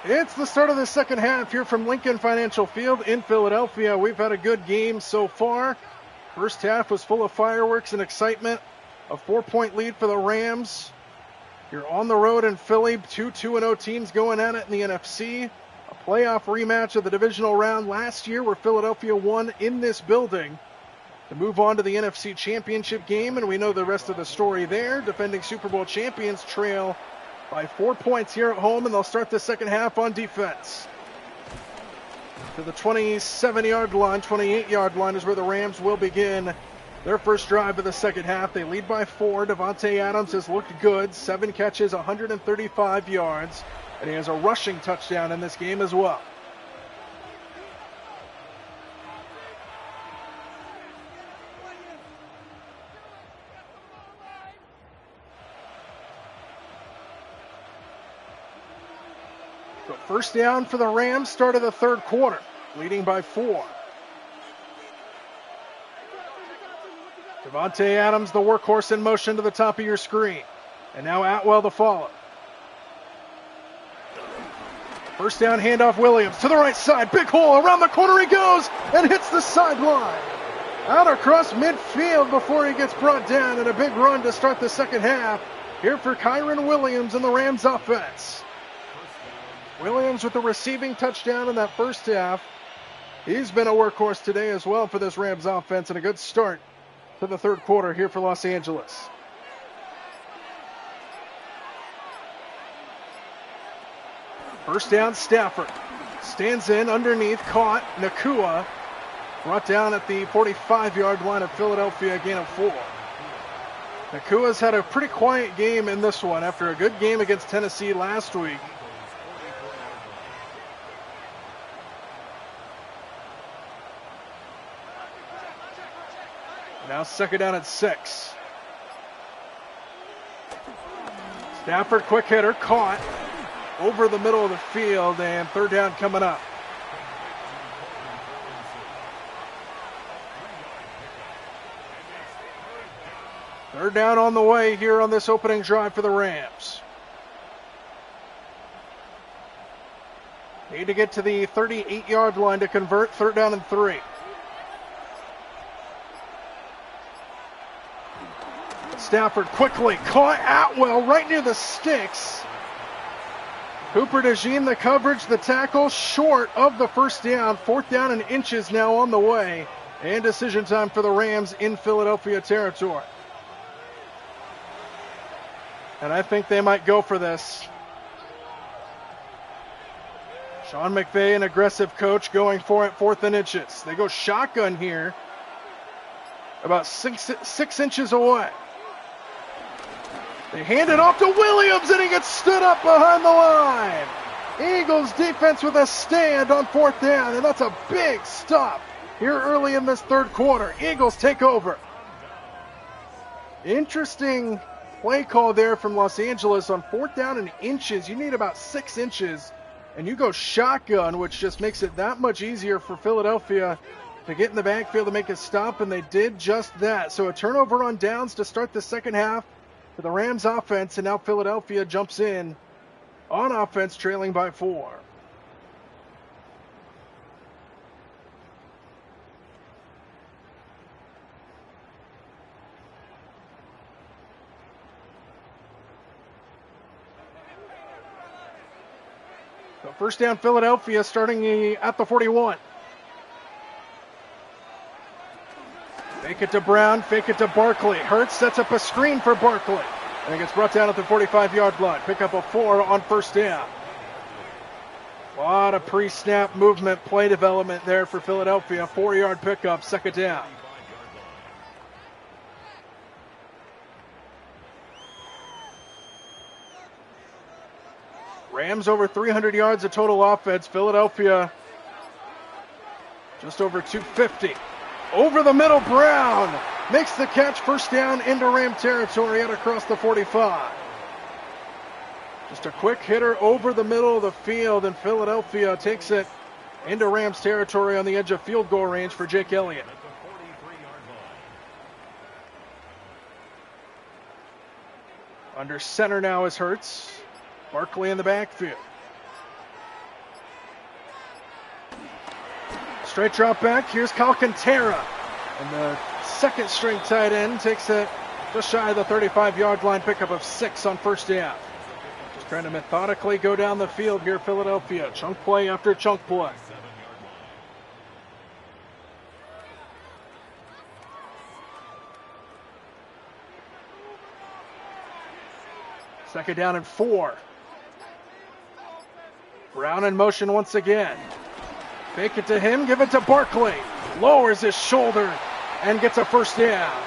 It's the start of the second half here from Lincoln Financial Field in Philadelphia. We've had a good game so far. First half was full of fireworks and excitement. A 4-point lead for the Rams. You're on the road in Philly. 2-2-0 teams going at it in the NFC. A playoff rematch of the divisional round last year where Philadelphia won in this building to move on to the NFC Championship game, and we know the rest of the story there. Defending Super Bowl champions trail by 4 points here at home, and they'll start the second half on defense. To the 27-yard line, 28-yard line is where the Rams will begin their first drive of the second half. They lead by 4. Davante Adams has looked good. 7 catches, 135 yards, and he has a rushing touchdown in this game as well. So first down for the Rams, start of the third quarter, leading by 4. Davante Adams, the workhorse, in motion to the top of your screen. And now Atwell to follow. First down, handoff Williams to the right side. Big hole, around the corner he goes and hits the sideline. Out across midfield before he gets brought down, and a big run to start the second half here for Kyren Williams and the Rams offense. Williams with the receiving touchdown in that first half. He's been a workhorse today as well for this Rams offense, and a good start to the third quarter here for Los Angeles. First down, Stafford. Stands in underneath, caught. Nakua brought down at the 45-yard line of Philadelphia, gain of 4. Nakua's had a pretty quiet game in this one after a good game against Tennessee last week. Now second down at 6. Stafford, quick hitter, caught over the middle of the field, and third down coming up. Third down on the way here on this opening drive for the Rams. Need to get to the 38-yard line to convert. 3rd down and 3. Stafford quickly caught Atwell right near the sticks. Cooper DeJean the coverage, the tackle short of the 1st down. 4th down and inches now on the way. And decision time for the Rams in Philadelphia territory. And I think they might go for this. Sean McVay, an aggressive coach, going for it, 4th and inches. They go shotgun here, about six inches away. They hand it off to Williams, and he gets stood up behind the line. Eagles defense with a stand on 4th down, and that's a big stop here early in this 3rd quarter. Eagles take over. Interesting play call there from Los Angeles on 4th down and inches. You need about 6 inches, and you go shotgun, which just makes it that much easier for Philadelphia to get in the backfield to make a stop, and they did just that. So a turnover on downs to start the 2nd half for the Rams offense, and now Philadelphia jumps in on offense, trailing by 4. So 1st down Philadelphia, starting at the 41. Fake it to Brown, fake it to Barkley. Hurts sets up a screen for Barkley. And it gets brought down at the 45-yard line. Pick up a 4 on 1st down. A lot of pre-snap movement, play development there for Philadelphia. 4-yard pickup, 2nd down. Rams over 300 yards of total offense. Philadelphia just over 250. Over the middle, Brown makes the catch, 1st down into Ram territory out across the 45. Just a quick hitter over the middle of the field, and Philadelphia takes it into Rams territory on the edge of field goal range for Jake Elliott. Under center now is Hurts. Barkley in the backfield. Straight drop back. Here's Alcantara. And the 2nd string tight end takes it just shy of the 35-yard line. Pickup of 6 on 1st down. Just trying to methodically go down the field here, Philadelphia. Chunk play after chunk play. Second down and 4. Brown in motion once again. Fake it to him, give it to Barkley. Lowers his shoulder and gets a 1st down.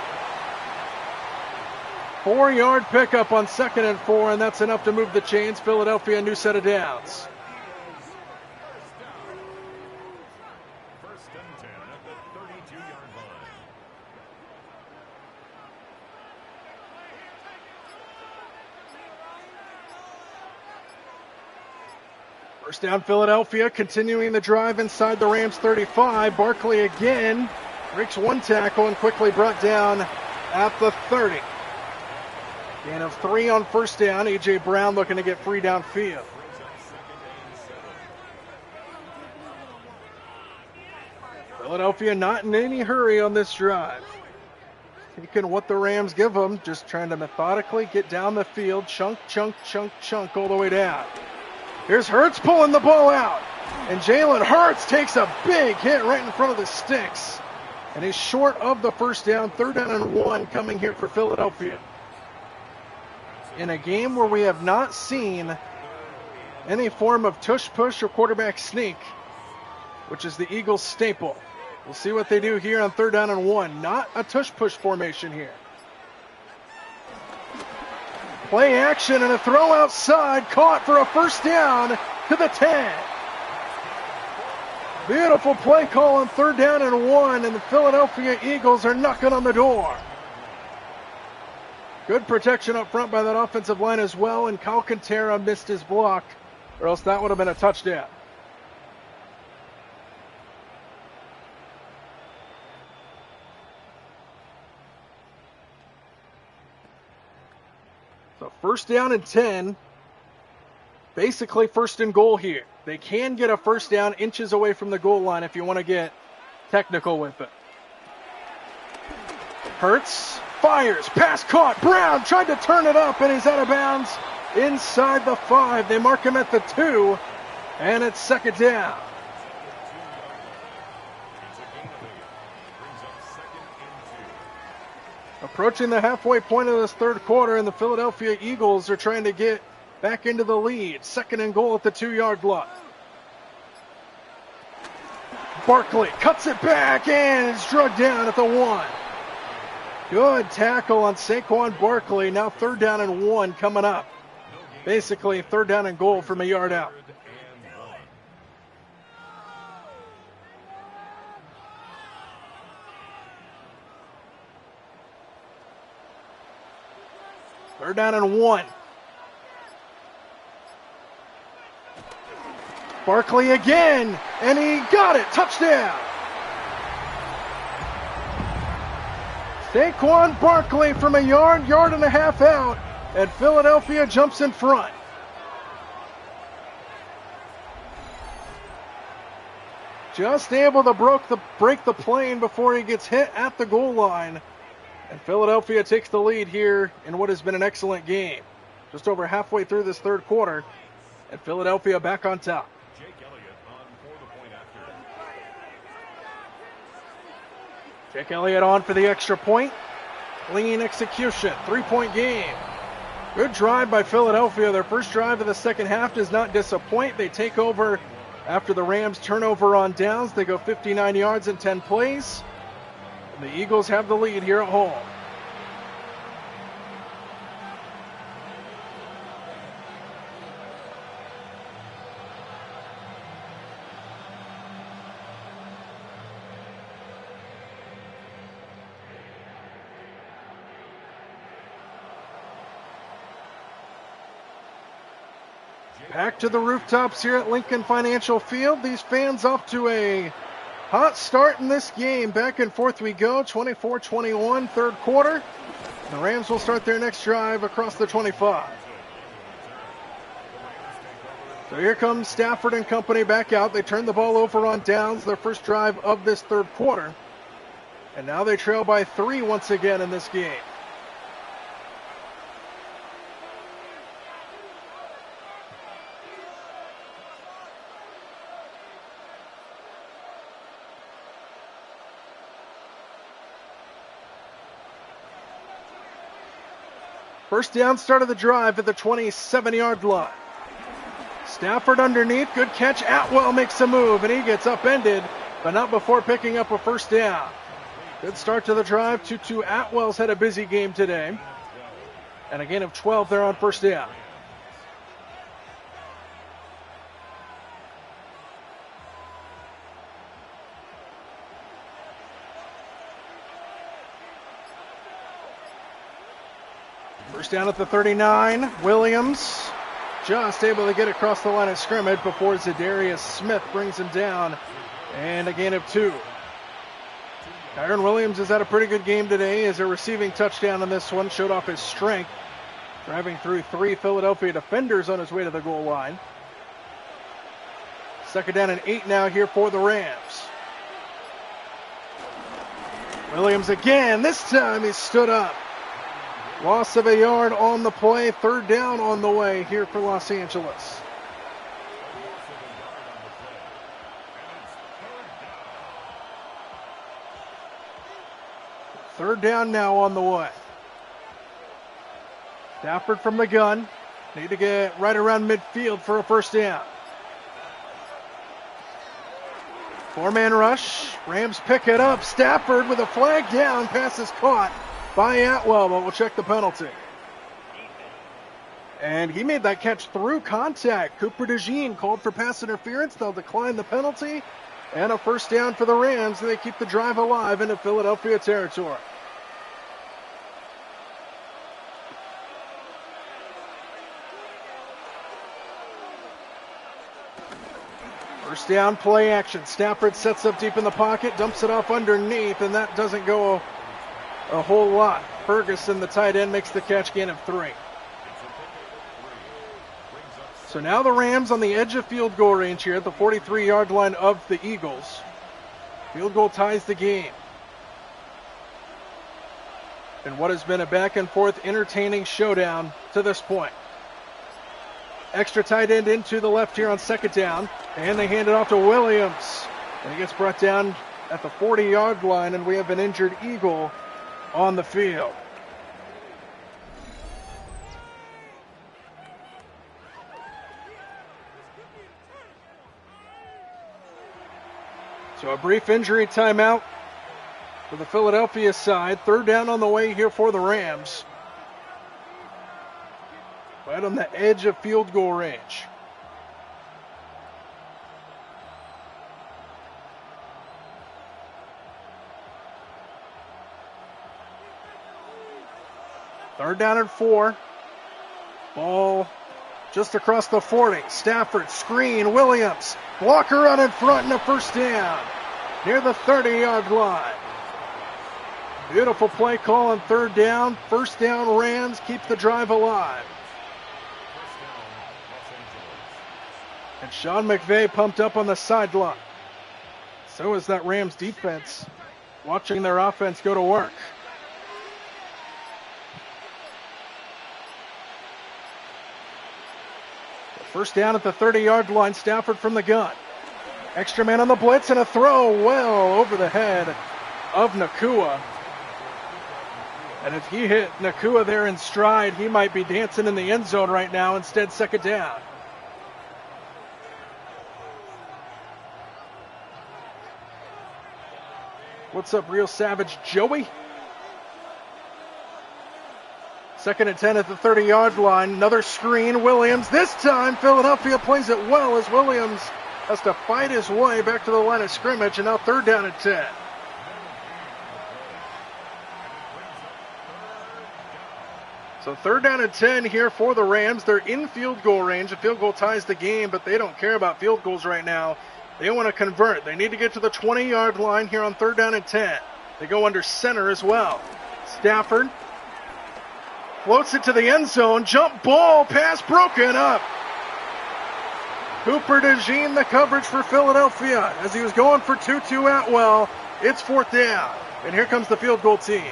4-yard pickup on 2nd and 4, and that's enough to move the chains. Philadelphia, new set of downs. 1st and 10 at the 32-yard line. First down Philadelphia, continuing the drive inside the Rams 35. Barkley again breaks 1 tackle and quickly brought down at the 30. Gain of 3 on 1st down. A.J. Brown looking to get free downfield. Philadelphia not in any hurry on this drive. Taking what the Rams give them, just trying to methodically get down the field. Chunk, chunk, chunk, chunk all the way down. Here's Hurts pulling the ball out. And Jalen Hurts takes a big hit right in front of the sticks. And he's short of the 1st down. 3rd down and 1 coming here for Philadelphia. In a game where we have not seen any form of tush push or quarterback sneak, which is the Eagles' staple. We'll see what they do here on 3rd down and 1. Not a tush push formation here. Play action and a throw outside, caught for a 1st down to the 10. Beautiful play call on 3rd down and 1, and the Philadelphia Eagles are knocking on the door. Good protection up front by that offensive line as well, and Alcantara missed his block, or else that would have been a touchdown. So 1st down and 10. Basically 1st and goal here. They can get a first down inches away from the goal line if you want to get technical with it. Hurts, fires, pass caught. Brown tried to turn it up, and he's out of bounds inside the 5. They mark him at the 2, and it's second down. Approaching the halfway point of this third quarter, and the Philadelphia Eagles are trying to get back into the lead. Second and goal at the 2-yard line. Barkley cuts it back and is drugged down at the 1. Good tackle on Saquon Barkley. Now third down and 1 coming up. Basically third down and goal from a yard out. Third down and 1. Barkley again, and he got it. Touchdown. Saquon Barkley from a yard and a half out, and Philadelphia jumps in front. Just able to break the plane before he gets hit at the goal line. And Philadelphia takes the lead here in what has been an excellent game. Just over halfway through this third quarter, and Philadelphia back on top. Jake Elliott on for the point after. Jake Elliott on for the extra point. Clean execution, 3-point game. Good drive by Philadelphia. Their first drive of the second half does not disappoint. They take over after the Rams turnover on downs. They go 59 yards in 10 plays. The Eagles have the lead here at home. Back to the rooftops here at Lincoln Financial Field. These fans off to a hot start in this game. Back and forth we go, 24-21, third quarter. The Rams will start their next drive across the 25. So here comes Stafford and company back out. They turn the ball over on downs, their first drive of this third quarter. And now they trail by 3 once again in this game. First down, start of the drive at the 27-yard line. Stafford underneath, good catch. Atwell makes a move, and he gets upended, but not before picking up a first down. Good start to the drive. Tutu Atwell's had a busy game today. And a gain of 12 there on first down. First down at the 39. Williams just able to get across the line of scrimmage before Zadarius Smith brings him down. And a gain of 2. Kyron Williams has had a pretty good game today as a receiving touchdown on this one. Showed off his strength, driving through 3 Philadelphia defenders on his way to the goal line. Second down and 8 now here for the Rams. Williams again. This time he stood up. Loss of a yard on the play. Third down on the way here for Los Angeles. Third down now on the way. Stafford from the gun. Need to get right around midfield for a first down. 4-man rush. Rams pick it up. Stafford with a flag down. Pass is caught by Atwell, but we'll check the penalty. And he made that catch through contact. Cooper DeJean called for pass interference. They'll decline the penalty. And a first down for the Rams. They keep the drive alive into Philadelphia territory. First down, play action. Stafford sets up deep in the pocket, dumps it off underneath, and that doesn't go a whole lot. Ferguson, the tight end, makes the catch, gain of 3. So now the Rams on the edge of field goal range here at the 43-yard line of the Eagles. Field goal ties the game. And what has been a back and forth entertaining showdown to this point. Extra tight end into the left here on second down. And they hand it off to Williams. And he gets brought down at the 40-yard line, and we have an injured Eagle on the field. So a brief injury timeout for the Philadelphia side. Third down on the way here for the Rams. Right on the edge of field goal range. Third down and 4. Ball just across the 40. Stafford, screen, Williams. Blocker run in front and a first down near the 30-yard line. Beautiful play call on third down. First down, Rams keep the drive alive. And Sean McVay pumped up on the sideline. So is that Rams defense, watching their offense go to work. First down at the 30-yard line, Stafford from the gun. Extra man on the blitz and a throw well over the head of Nacua. And if he hit Nacua there in stride, he might be dancing in the end zone right now. Instead, second down. What's up, Real Savage Joey? Second and 10 at the 30-yard line. Another screen. Williams. This time, Philadelphia plays it well as Williams has to fight his way back to the line of scrimmage. And now third down and 10. So third down and 10 here for the Rams. They're in field goal range. A field goal ties the game, but they don't care about field goals right now. They want to convert. They need to get to the 20-yard line here on third down and 10. They go under center as well. Stafford floats it to the end zone. Jump ball. Pass broken up. Cooper DeJean the coverage for Philadelphia as he was going for Tutu Atwell. It's fourth down. And here comes the field goal team.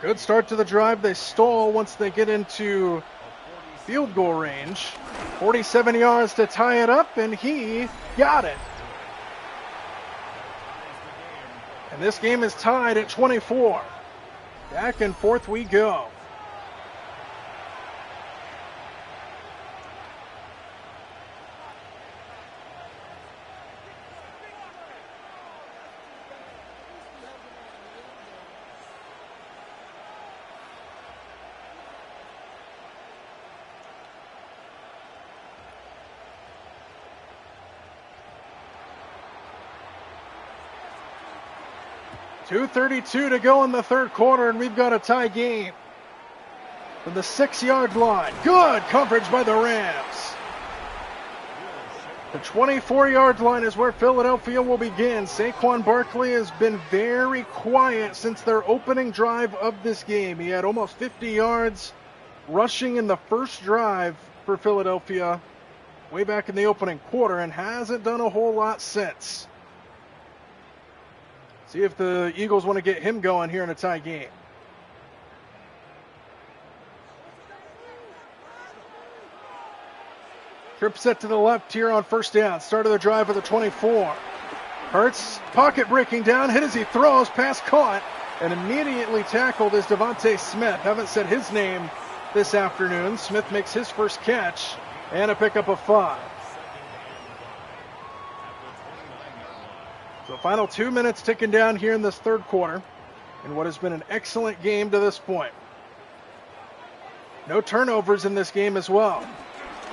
Good start to the drive. They stall once they get into field goal range. 47 yards to tie it up, and he got it. And this game is tied at 24. Back and forth we go. .232 to go in the third quarter, and we've got a tie game. From the 6-yard line. Good coverage by the Rams. The 24-yard line is where Philadelphia will begin. Saquon Barkley has been very quiet since their opening drive of this game. He had almost 50 yards rushing in the first drive for Philadelphia way back in the opening quarter and hasn't done a whole lot since. See if the Eagles want to get him going here in a tie game. Trip set to the left here on first down. Start of the drive of the 24. Hurts, pocket breaking down, hit as he throws, pass caught, and immediately tackled is Devontae Smith. Haven't said his name this afternoon. Smith makes his first catch and a pickup of 5. So final 2 minutes ticking down here in this third quarter in what has been an excellent game to this point. No turnovers in this game as well.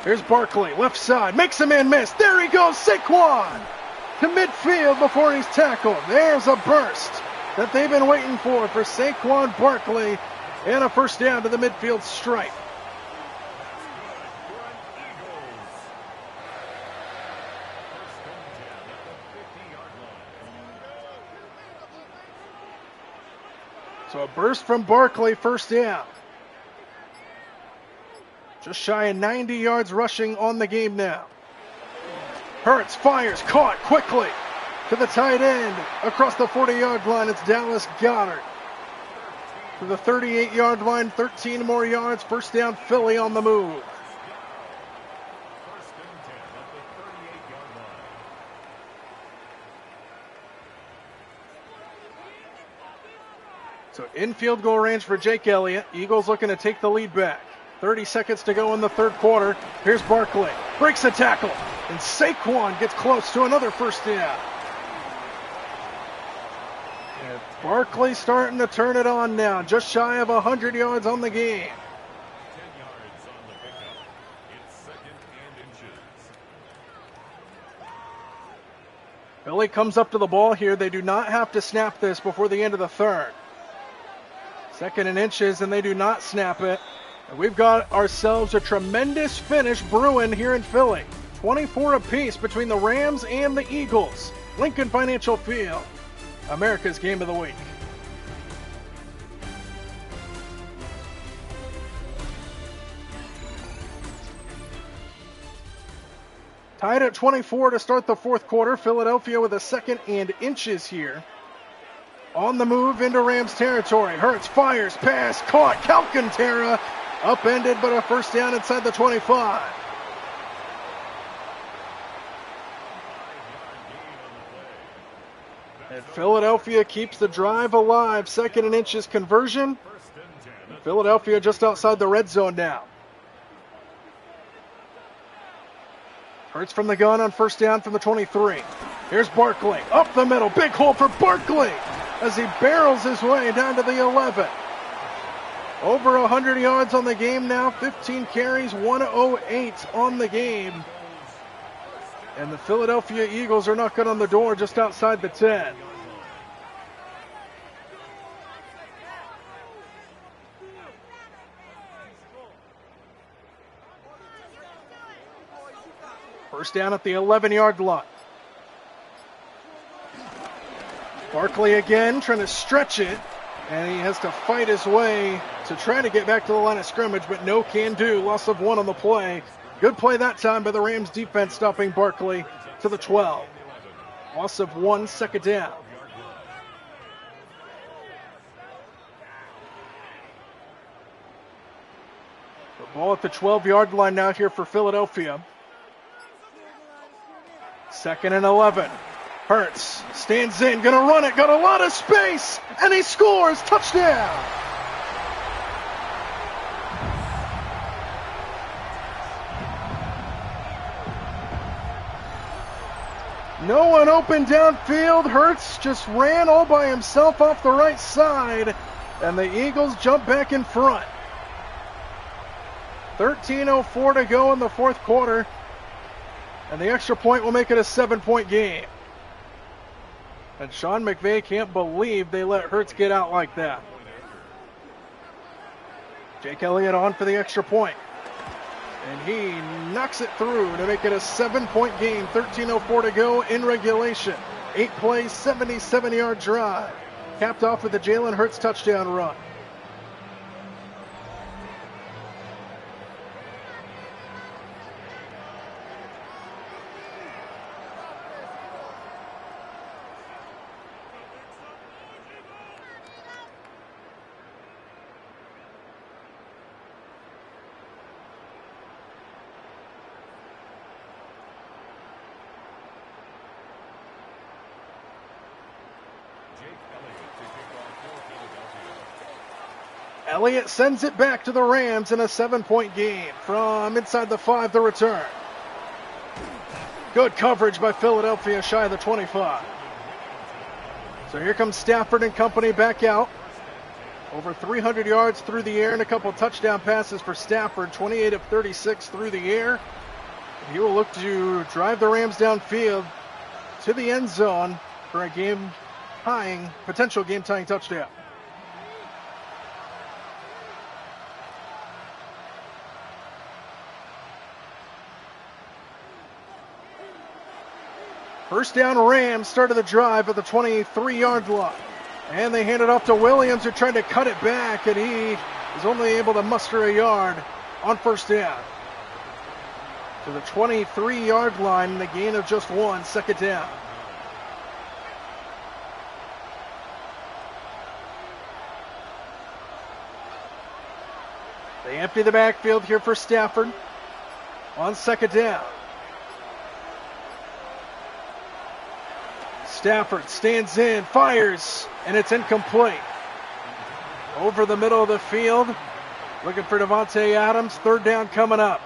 Here's Barkley, left side, makes a man miss. There he goes, Saquon to midfield before he's tackled. There's a burst that they've been waiting for Saquon Barkley, and a first down to the midfield stripe. So a burst from Barkley, first down. Just shy of 90 yards rushing on the game now. Hurts fires, caught quickly to the tight end. Across the 40-yard line, it's Dallas Goedert. To the 38-yard line, 13 more yards. First down, Philly on the move. First and 10 at the 38-yard line. So in field goal range for Jake Elliott. Eagles looking to take the lead back. 30 seconds to go in the third quarter. Here's Barkley. Breaks a tackle. And Saquon gets close to another first down. And Barkley starting to turn it on now. Just shy of 100 yards on the game. 10 yards on the pickup. It's second and inches. Philly comes up to the ball here. They do not have to snap this before the end of the third. Second and inches, and they do not snap it. And we've got ourselves a tremendous finish brewing here in Philly. 24 apiece between the Rams and the Eagles. Lincoln Financial Field, America's game of the week. Tied at 24 to start the fourth quarter. Philadelphia with a second and inches here. On the move into Rams territory. Hurts fires, pass, caught. Alcantara upended, but a first down inside the 25. And Philadelphia keeps the drive alive. Second and inches conversion. Philadelphia just outside the red zone now. Hurts from the gun on first down from the 23. Here's Barkley. Up the middle. Big hole for Barkley as he barrels his way down to the 11. Over 100 yards on the game now. 15 carries, 108 on the game. And the Philadelphia Eagles are knocking on the door just outside the 10. First down at the 11-yard line. Barkley again trying to stretch it, and he has to fight his way to try to get back to the line of scrimmage, but no can do. Loss of one on the play. Good play that time by the Rams defense, stopping Barkley to the 12. Loss of one, second down. The ball at the 12-yard line now here for Philadelphia. Second and 11. Hurts stands in, gonna run it, got a lot of space, and he scores. Touchdown. No one open downfield. Hurts just ran all by himself off the right side, and the Eagles jump back in front. 13:04 to go in the fourth quarter, and the extra point will make it a 7-point game. And Sean McVay can't believe they let Hurts get out like that. Jake Elliott on for the extra point. And he knocks it through to make it a 7-point game. 13:04 to go in regulation. 8 plays, 77-yard drive. Capped off with a Jalen Hurts touchdown run. Elliott sends it back to the Rams in a 7-point game. From inside the 5, the return. Good coverage by Philadelphia, shy of the 25. So here comes Stafford and company back out. Over 300 yards through the air and a couple touchdown passes for Stafford. 28 of 36 through the air. He will look to drive the Rams downfield to the end zone for a potential game-tying touchdown. First down Rams, start of the drive at the 23-yard line. And they hand it off to Williams, who tried to cut it back, and he is only able to muster a yard on first down. To the 23-yard line, the gain of just 1, second down. They empty the backfield here for Stafford on second down. Stafford stands in, fires, and it's incomplete. Over the middle of the field, looking for Devontae Adams. Third down coming up.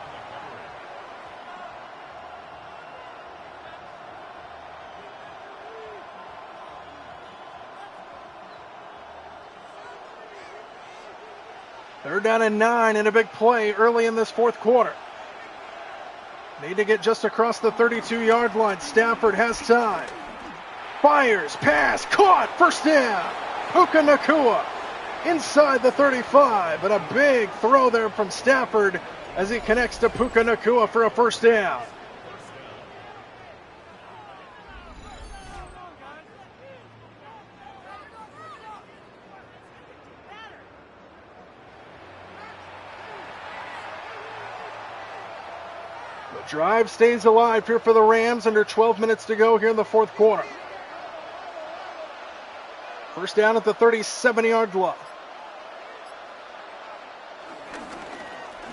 Third down and 9 in a big play early in this fourth quarter. Need to get just across the 32-yard line. Stafford has time. Fires, pass, caught, first down. Puka Nacua inside the 35, but a big throw there from Stafford as he connects to Puka Nacua for a first down. The drive stays alive here for the Rams. Under 12 minutes to go here in the fourth quarter. First down at the 37-yard line.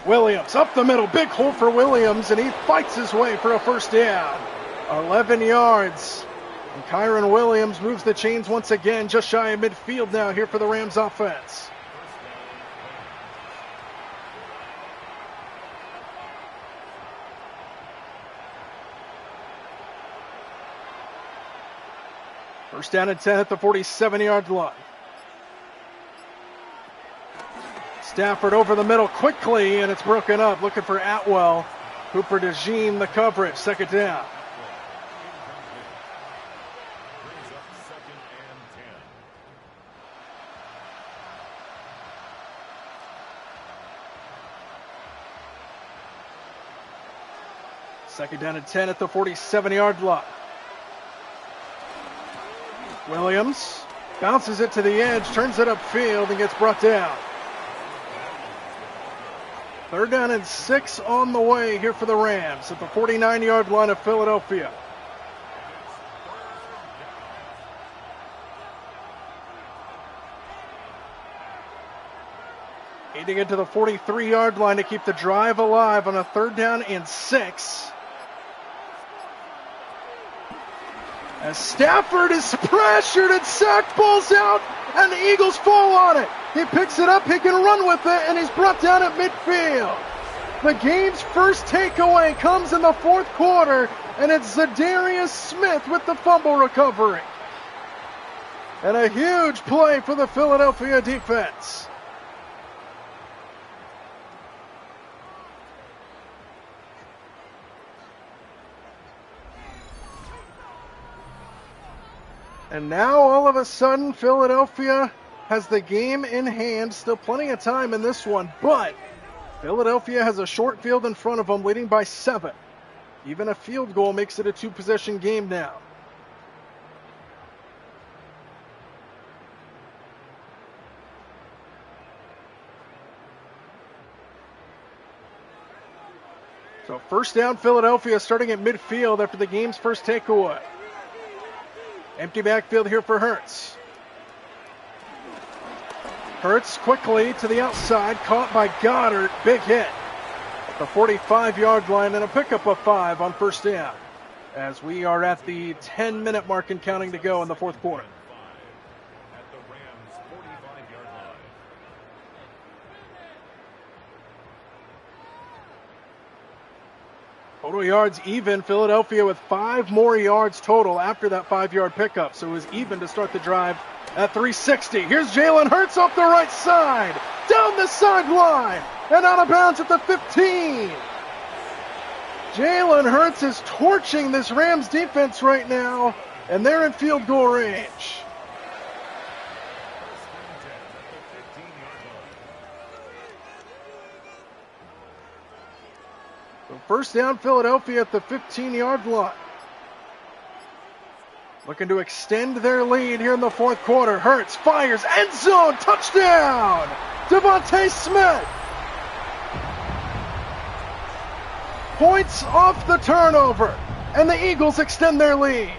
Williams up the middle. Big hole for Williams, and he fights his way for a first down. 11 yards. And Kyron Williams moves the chains once again, just shy of midfield now here for the Rams offense. First down and 10 at the 47-yard line. Stafford over the middle quickly, and it's broken up. Looking for Atwell. Cooper DeJean the coverage. Second down. Second down and 10 at the 47-yard line. Williams bounces it to the edge, turns it upfield, and gets brought down. Third down and 6 on the way here for the Rams at the 49-yard line of Philadelphia. Need to get to the 43-yard line to keep the drive alive on a third down and 6. As Stafford is pressured and sacked, balls out, and the Eagles fall on it. He picks it up, he can run with it, and he's brought down at midfield. The game's first takeaway comes in the fourth quarter, and it's Zadarius Smith with the fumble recovery. And a huge play for the Philadelphia defense. And now, all of a sudden, Philadelphia has the game in hand. Still plenty of time in this one, but Philadelphia has a short field in front of them, leading by 7. Even a field goal makes it a 2-possession game now. So first down, Philadelphia starting at midfield after the game's first takeaway. Empty backfield here for Hurts. Hurts quickly to the outside, caught by Goddard. Big hit at the 45-yard line, and a pickup of 5 on first down as we are at the 10-minute mark and counting to go in the fourth quarter. At the Rams' 45-yard line. Total yards even. Philadelphia with 5 more yards total after that 5-yard pickup. So it was even to start the drive at 360. Here's Jalen Hurts off the right side. Down the sideline. And out of bounds at the 15. Jalen Hurts is torching this Rams defense right now. And they're in field goal range. So first down, Philadelphia at the 15-yard line. looking to extend their lead here in the fourth quarter. Hurts fires, end zone, touchdown! Devontae Smith! Points off the turnover, and the Eagles extend their lead.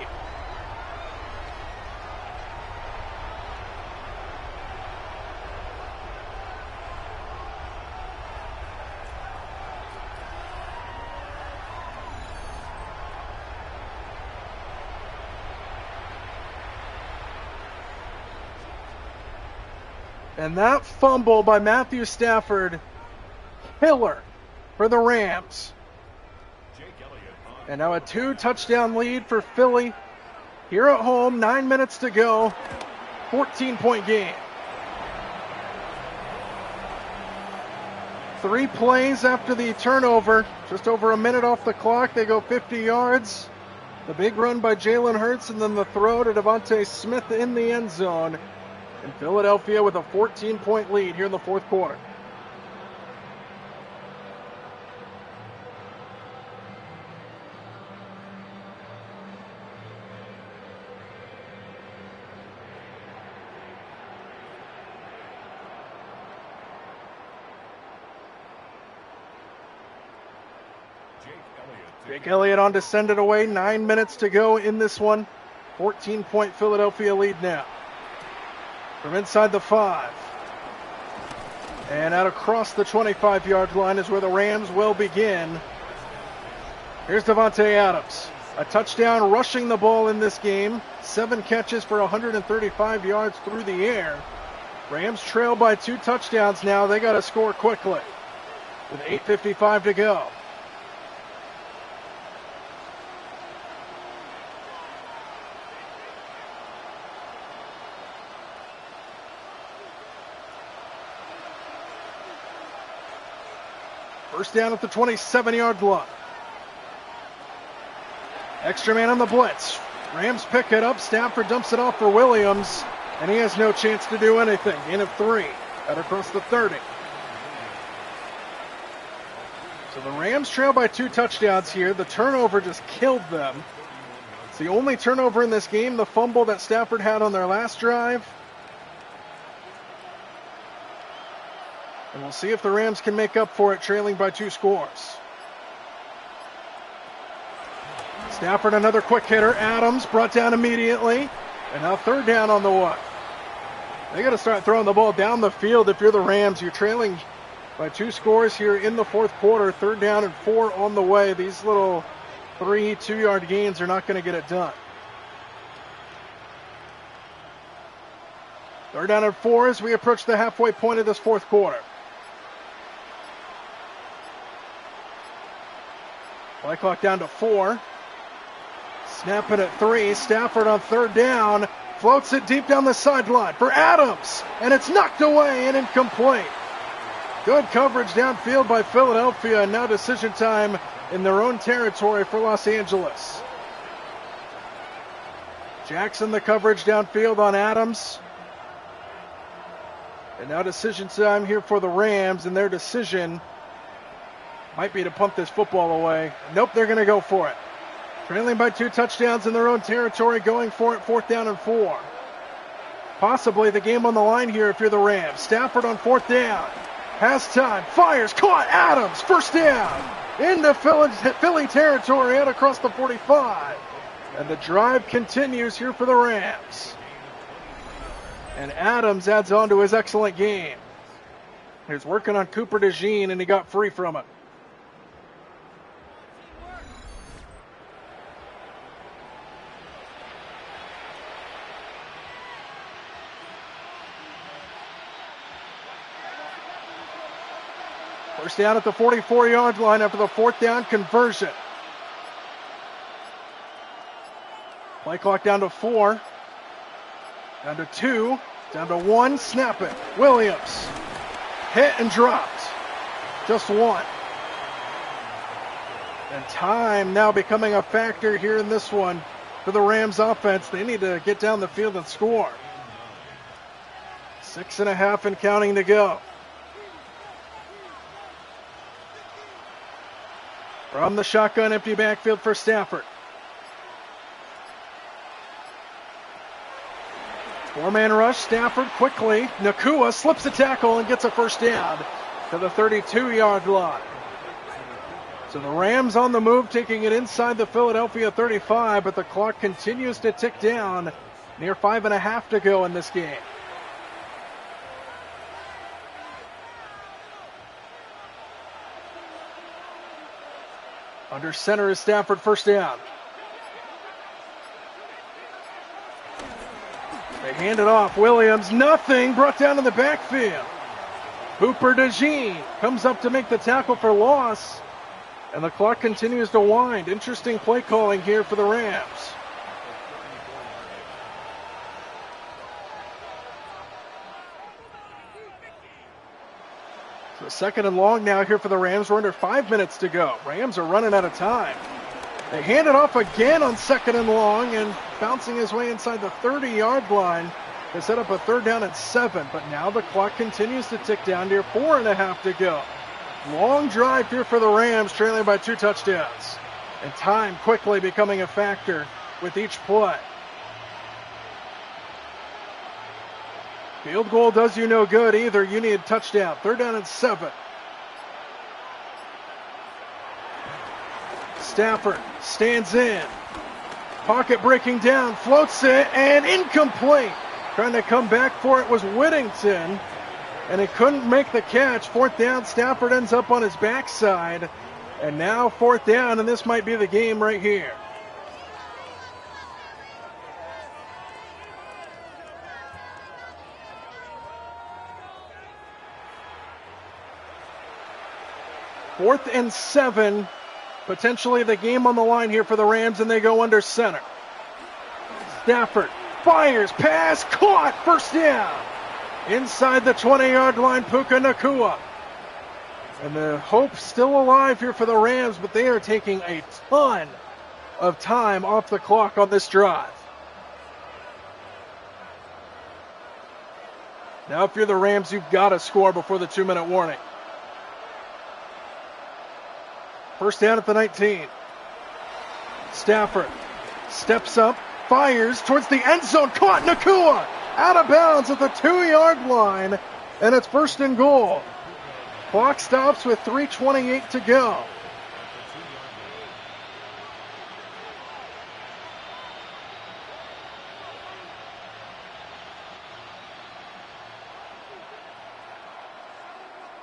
And that fumble by Matthew Stafford, killer for the Rams. And now a 2-touchdown lead for Philly. Here at home, 9 minutes to go, 14-point game. 3 plays after the turnover, just over a minute off the clock. They go 50 yards. The big run by Jalen Hurts, and then the throw to Devontae Smith in the end zone. And Philadelphia with a 14-point lead here in the fourth quarter. Jake Elliott on to send it away. 9 minutes to go in this one. 14-point Philadelphia lead now. From inside the 5. And out across the 25-yard line is where the Rams will begin. Here's Davante Adams. A touchdown rushing the ball in this game. 7 catches for 135 yards through the air. Rams trail by 2 touchdowns now. They got to score quickly with 8:55 to go. First down at the 27-yard line. Extra man on the blitz. Rams pick it up. Stafford dumps it off for Williams, and he has no chance to do anything. Gain of 3 out across the 30. So the Rams trail by 2 touchdowns here. The turnover just killed them. It's the only turnover in this game, the fumble that Stafford had on their last drive. And we'll see if the Rams can make up for it, trailing by 2 scores. Stafford, another quick hitter. Adams brought down immediately. And now third down on the way. They got to start throwing the ball down the field if you're the Rams. You're trailing by 2 scores here in the fourth quarter. Third down and 4 on the way. These little 3 2-yard gains are not going to get it done. Third down and 4 as we approach the halfway point of this fourth quarter. Play clock down to 4. Snap it at 3. Stafford on third down. Floats it deep down the sideline for Adams. And it's knocked away and incomplete. Good coverage downfield by Philadelphia. And now decision time in their own territory for Los Angeles. Jackson the coverage downfield on Adams. And now decision time here for the Rams. And their decision might be to punt this football away. Nope, they're going to go for it. Trailing by 2 touchdowns in their own territory, going for it, fourth down and 4. Possibly the game on the line here if you're the Rams. Stafford on fourth down. Has time, fires, caught, Adams, first down. Into Philly territory out across the 45. And the drive continues here for the Rams. And Adams adds on to his excellent game. He was working on Cooper DeJean and he got free from it. First down at the 44-yard line after the fourth down conversion. Play clock down to 4. Down to 2. Down to 1. Snap it. Williams. Hit and dropped. Just 1. And time now becoming a factor here in this one for the Rams offense. They need to get down the field and score. 6.5 and counting to go. From the shotgun, empty backfield for Stafford. Four-man rush, Stafford quickly. Nakua slips a tackle and gets a first down to the 32-yard line. So the Rams on the move, taking it inside the Philadelphia 35, but the clock continues to tick down. Near 5.5 to go in this game. Under center is Stafford, first down. They hand it off. Williams, nothing, brought down in the backfield. Hooper DeJean comes up to make the tackle for loss. And the clock continues to wind. Interesting play calling here for the Rams. So second and long now here for the Rams. We're under 5 minutes to go. Rams are running out of time. They hand it off again on second and long and bouncing his way inside the 30-yard line to set up a third down at 7. But now the clock continues to tick down near 4.5 to go. Long drive here for the Rams, trailing by 2 touchdowns. And time quickly becoming a factor with each play. Field goal does you no good either. You need a touchdown. Third down and 7. Stafford stands in. Pocket breaking down, floats it, and incomplete. Trying to come back for it was Whittington, and he couldn't make the catch. Fourth down, Stafford ends up on his backside. And now fourth down, and this might be the game right here. Fourth and 7, potentially the game on the line here for the Rams, and they go under center. Stafford fires, pass, caught, first down. Inside the 20-yard line, Puka Nacua. And the hope still alive here for the Rams, but they are taking a ton of time off the clock on this drive. Now if you're the Rams, you've got to score before the 2-minute warning. First down at the 19. Stafford steps up, fires towards the end zone, caught, Nacua out of bounds at the 2-yard line, and it's first and goal. Clock stops with 3:28 to go.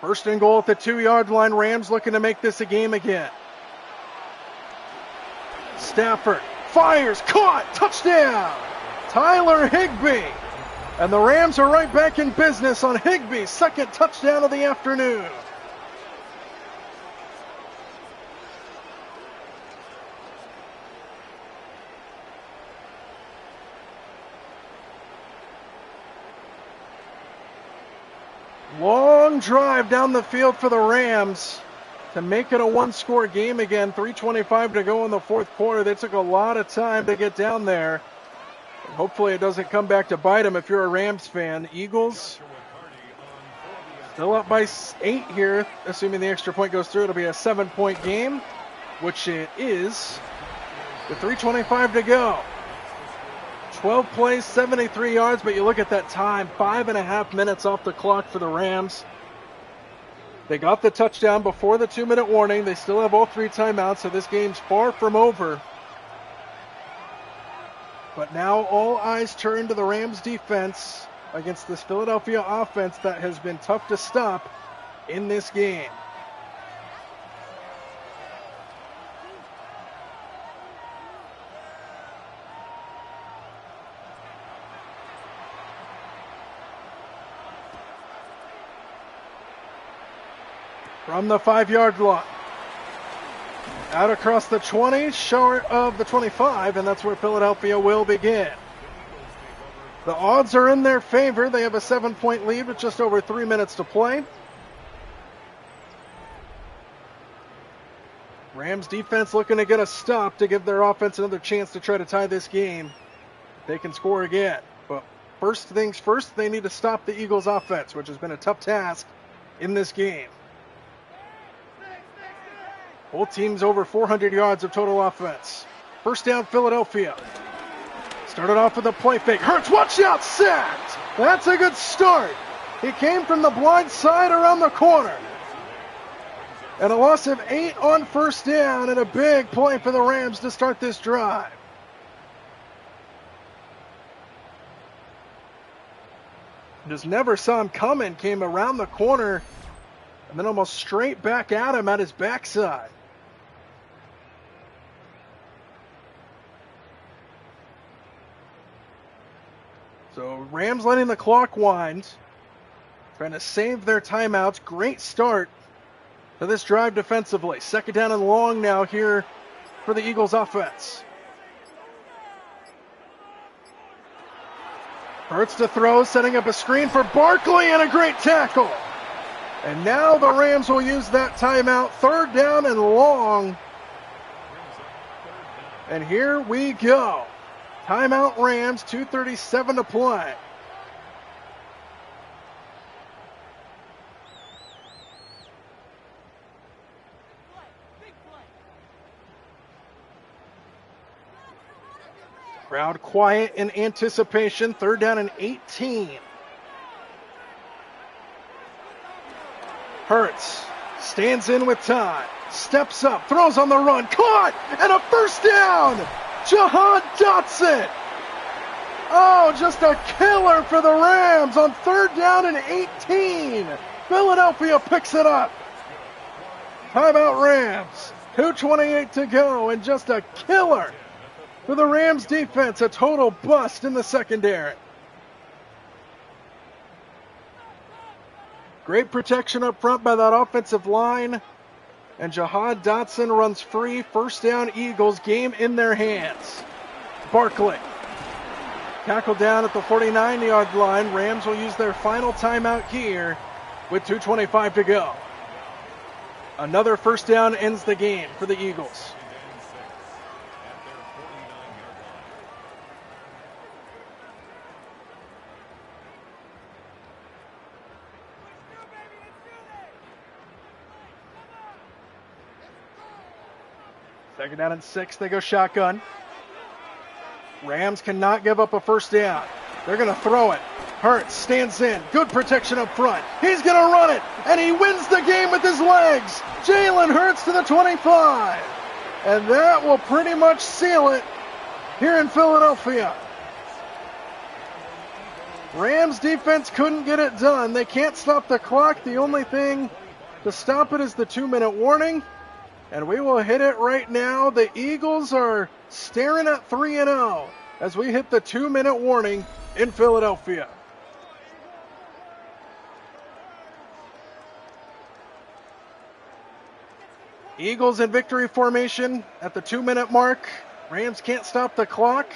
First and goal at the 2-yard line. Rams looking to make this a game again. Stafford fires, caught, touchdown! Tyler Higbee. And the Rams are right back in business on Higbee's second touchdown of the afternoon. Long drive down the field for the Rams to make it a one-score game again. 3:25 to go in the fourth quarter. They took a lot of time to get down there. Hopefully it doesn't come back to bite them if you're a Rams fan. Eagles still up by 8 here. Assuming the extra point goes through, it'll be a 7-point game, which it is. With 3:25 to go. 12 plays, 73 yards, but you look at that time, 5.5 minutes off the clock for the Rams. They got the touchdown before the 2-minute warning. They still have all 3 timeouts, so this game's far from over. But now all eyes turn to the Rams defense against this Philadelphia offense that has been tough to stop in this game. From the 5-yard line. Out across the 20, short of the 25, and that's where Philadelphia will begin. The odds are in their favor. They have a 7-point lead with just over 3 minutes to play. Rams defense looking to get a stop to give their offense another chance to try to tie this game. They can score again. But first things first, they need to stop the Eagles offense, which has been a tough task in this game. Both teams over 400 yards of total offense. First down, Philadelphia. Started off with a play fake. Hurts, watch out, sacked. That's a good start. He came from the blind side around the corner. And a loss of 8 on first down and a big play for the Rams to start this drive. Just never saw him coming. Came around the corner and then almost straight back at him at his backside. So Rams letting the clock wind. Trying to save their timeouts. Great start to this drive defensively. Second down and long now here for the Eagles offense. Hurts to throw, setting up a screen for Barkley and a great tackle. And now the Rams will use that timeout. Third down and long. And here we go. Timeout Rams, 2:37 to play. Crowd quiet in anticipation. Third down and 18. Hurts stands in with time. Steps up, throws on the run. Caught! And a first down! Jahan Dotson! Oh, just a killer for the Rams on third down and 18. Philadelphia picks it up. Timeout Rams. 2:28 to go and just a killer for the Rams defense, a total bust in the secondary. Great protection up front by that offensive line. And Jahan Dotson runs free. First down Eagles, game in their hands. Barkley. Tackled down at the 49-yard line. Rams will use their final timeout here with 2:25 to go. Another first down ends the game for the Eagles. Second down and 6, they go shotgun. Rams cannot give up a first down. They're going to throw it. Hurts stands in. Good protection up front. He's going to run it, and he wins the game with his legs. Jalen Hurts to the 25. And that will pretty much seal it here in Philadelphia. Rams defense couldn't get it done. They can't stop the clock. The only thing to stop it is the 2-minute warning. And we will hit it right now. The Eagles are staring at 3-0 as we hit the 2-minute warning in Philadelphia. Eagles in victory formation at the 2-minute mark. Rams can't stop the clock.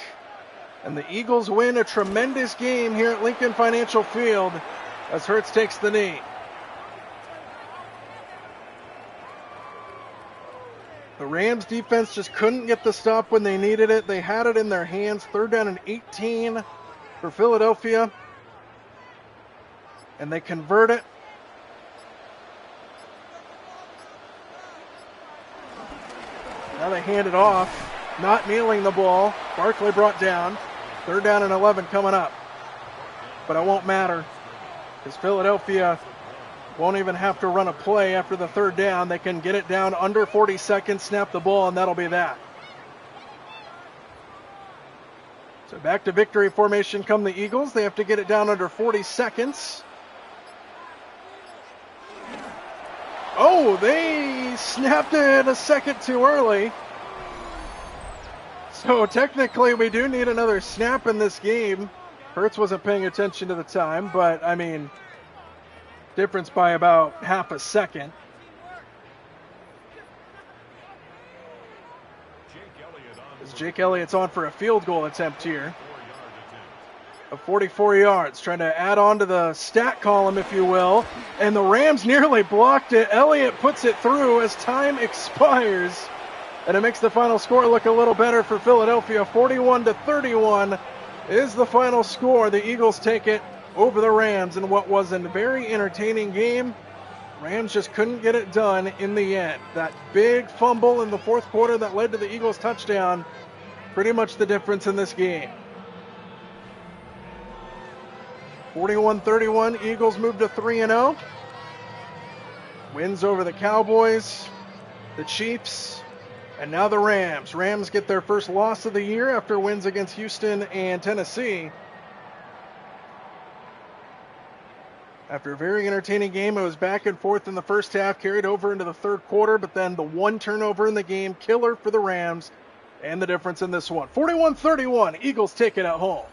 And the Eagles win a tremendous game here at Lincoln Financial Field as Hurts takes the knee. The Rams defense just couldn't get the stop when they needed it. They had it in their hands. Third down and 18 for Philadelphia. And they convert it. Now they hand it off. Not kneeling the ball. Barkley brought down. Third down and 11 coming up. But it won't matter because Philadelphia won't even have to run a play after the third down. They can get it down under 40 seconds, snap the ball, and that'll be that. So back to victory formation come the Eagles. They have to get it down under 40 seconds. Oh, they snapped it a second too early. So technically we do need another snap in this game. Hurts wasn't paying attention to the time, but I mean, difference by about half a second. As Jake Elliott's on for a field goal attempt here of 44 yards, trying to add on to the stat column, if you will. And the Rams nearly blocked it. Elliott puts it through as time expires. And it makes the final score look a little better for Philadelphia. 41-31 is the final score. The Eagles take it over the Rams in what was a very entertaining game. Rams just couldn't get it done in the end. That big fumble in the fourth quarter that led to the Eagles touchdown, pretty much the difference in this game. 41-31, Eagles move to 3-0. Wins over the Cowboys, the Chiefs, and now the Rams. Rams get their first loss of the year after wins against Houston and Tennessee. After a very entertaining game, it was back and forth in the first half, carried over into the third quarter, but then the one turnover in the game, killer for the Rams, and the difference in this one. 41-31, Eagles take it at home.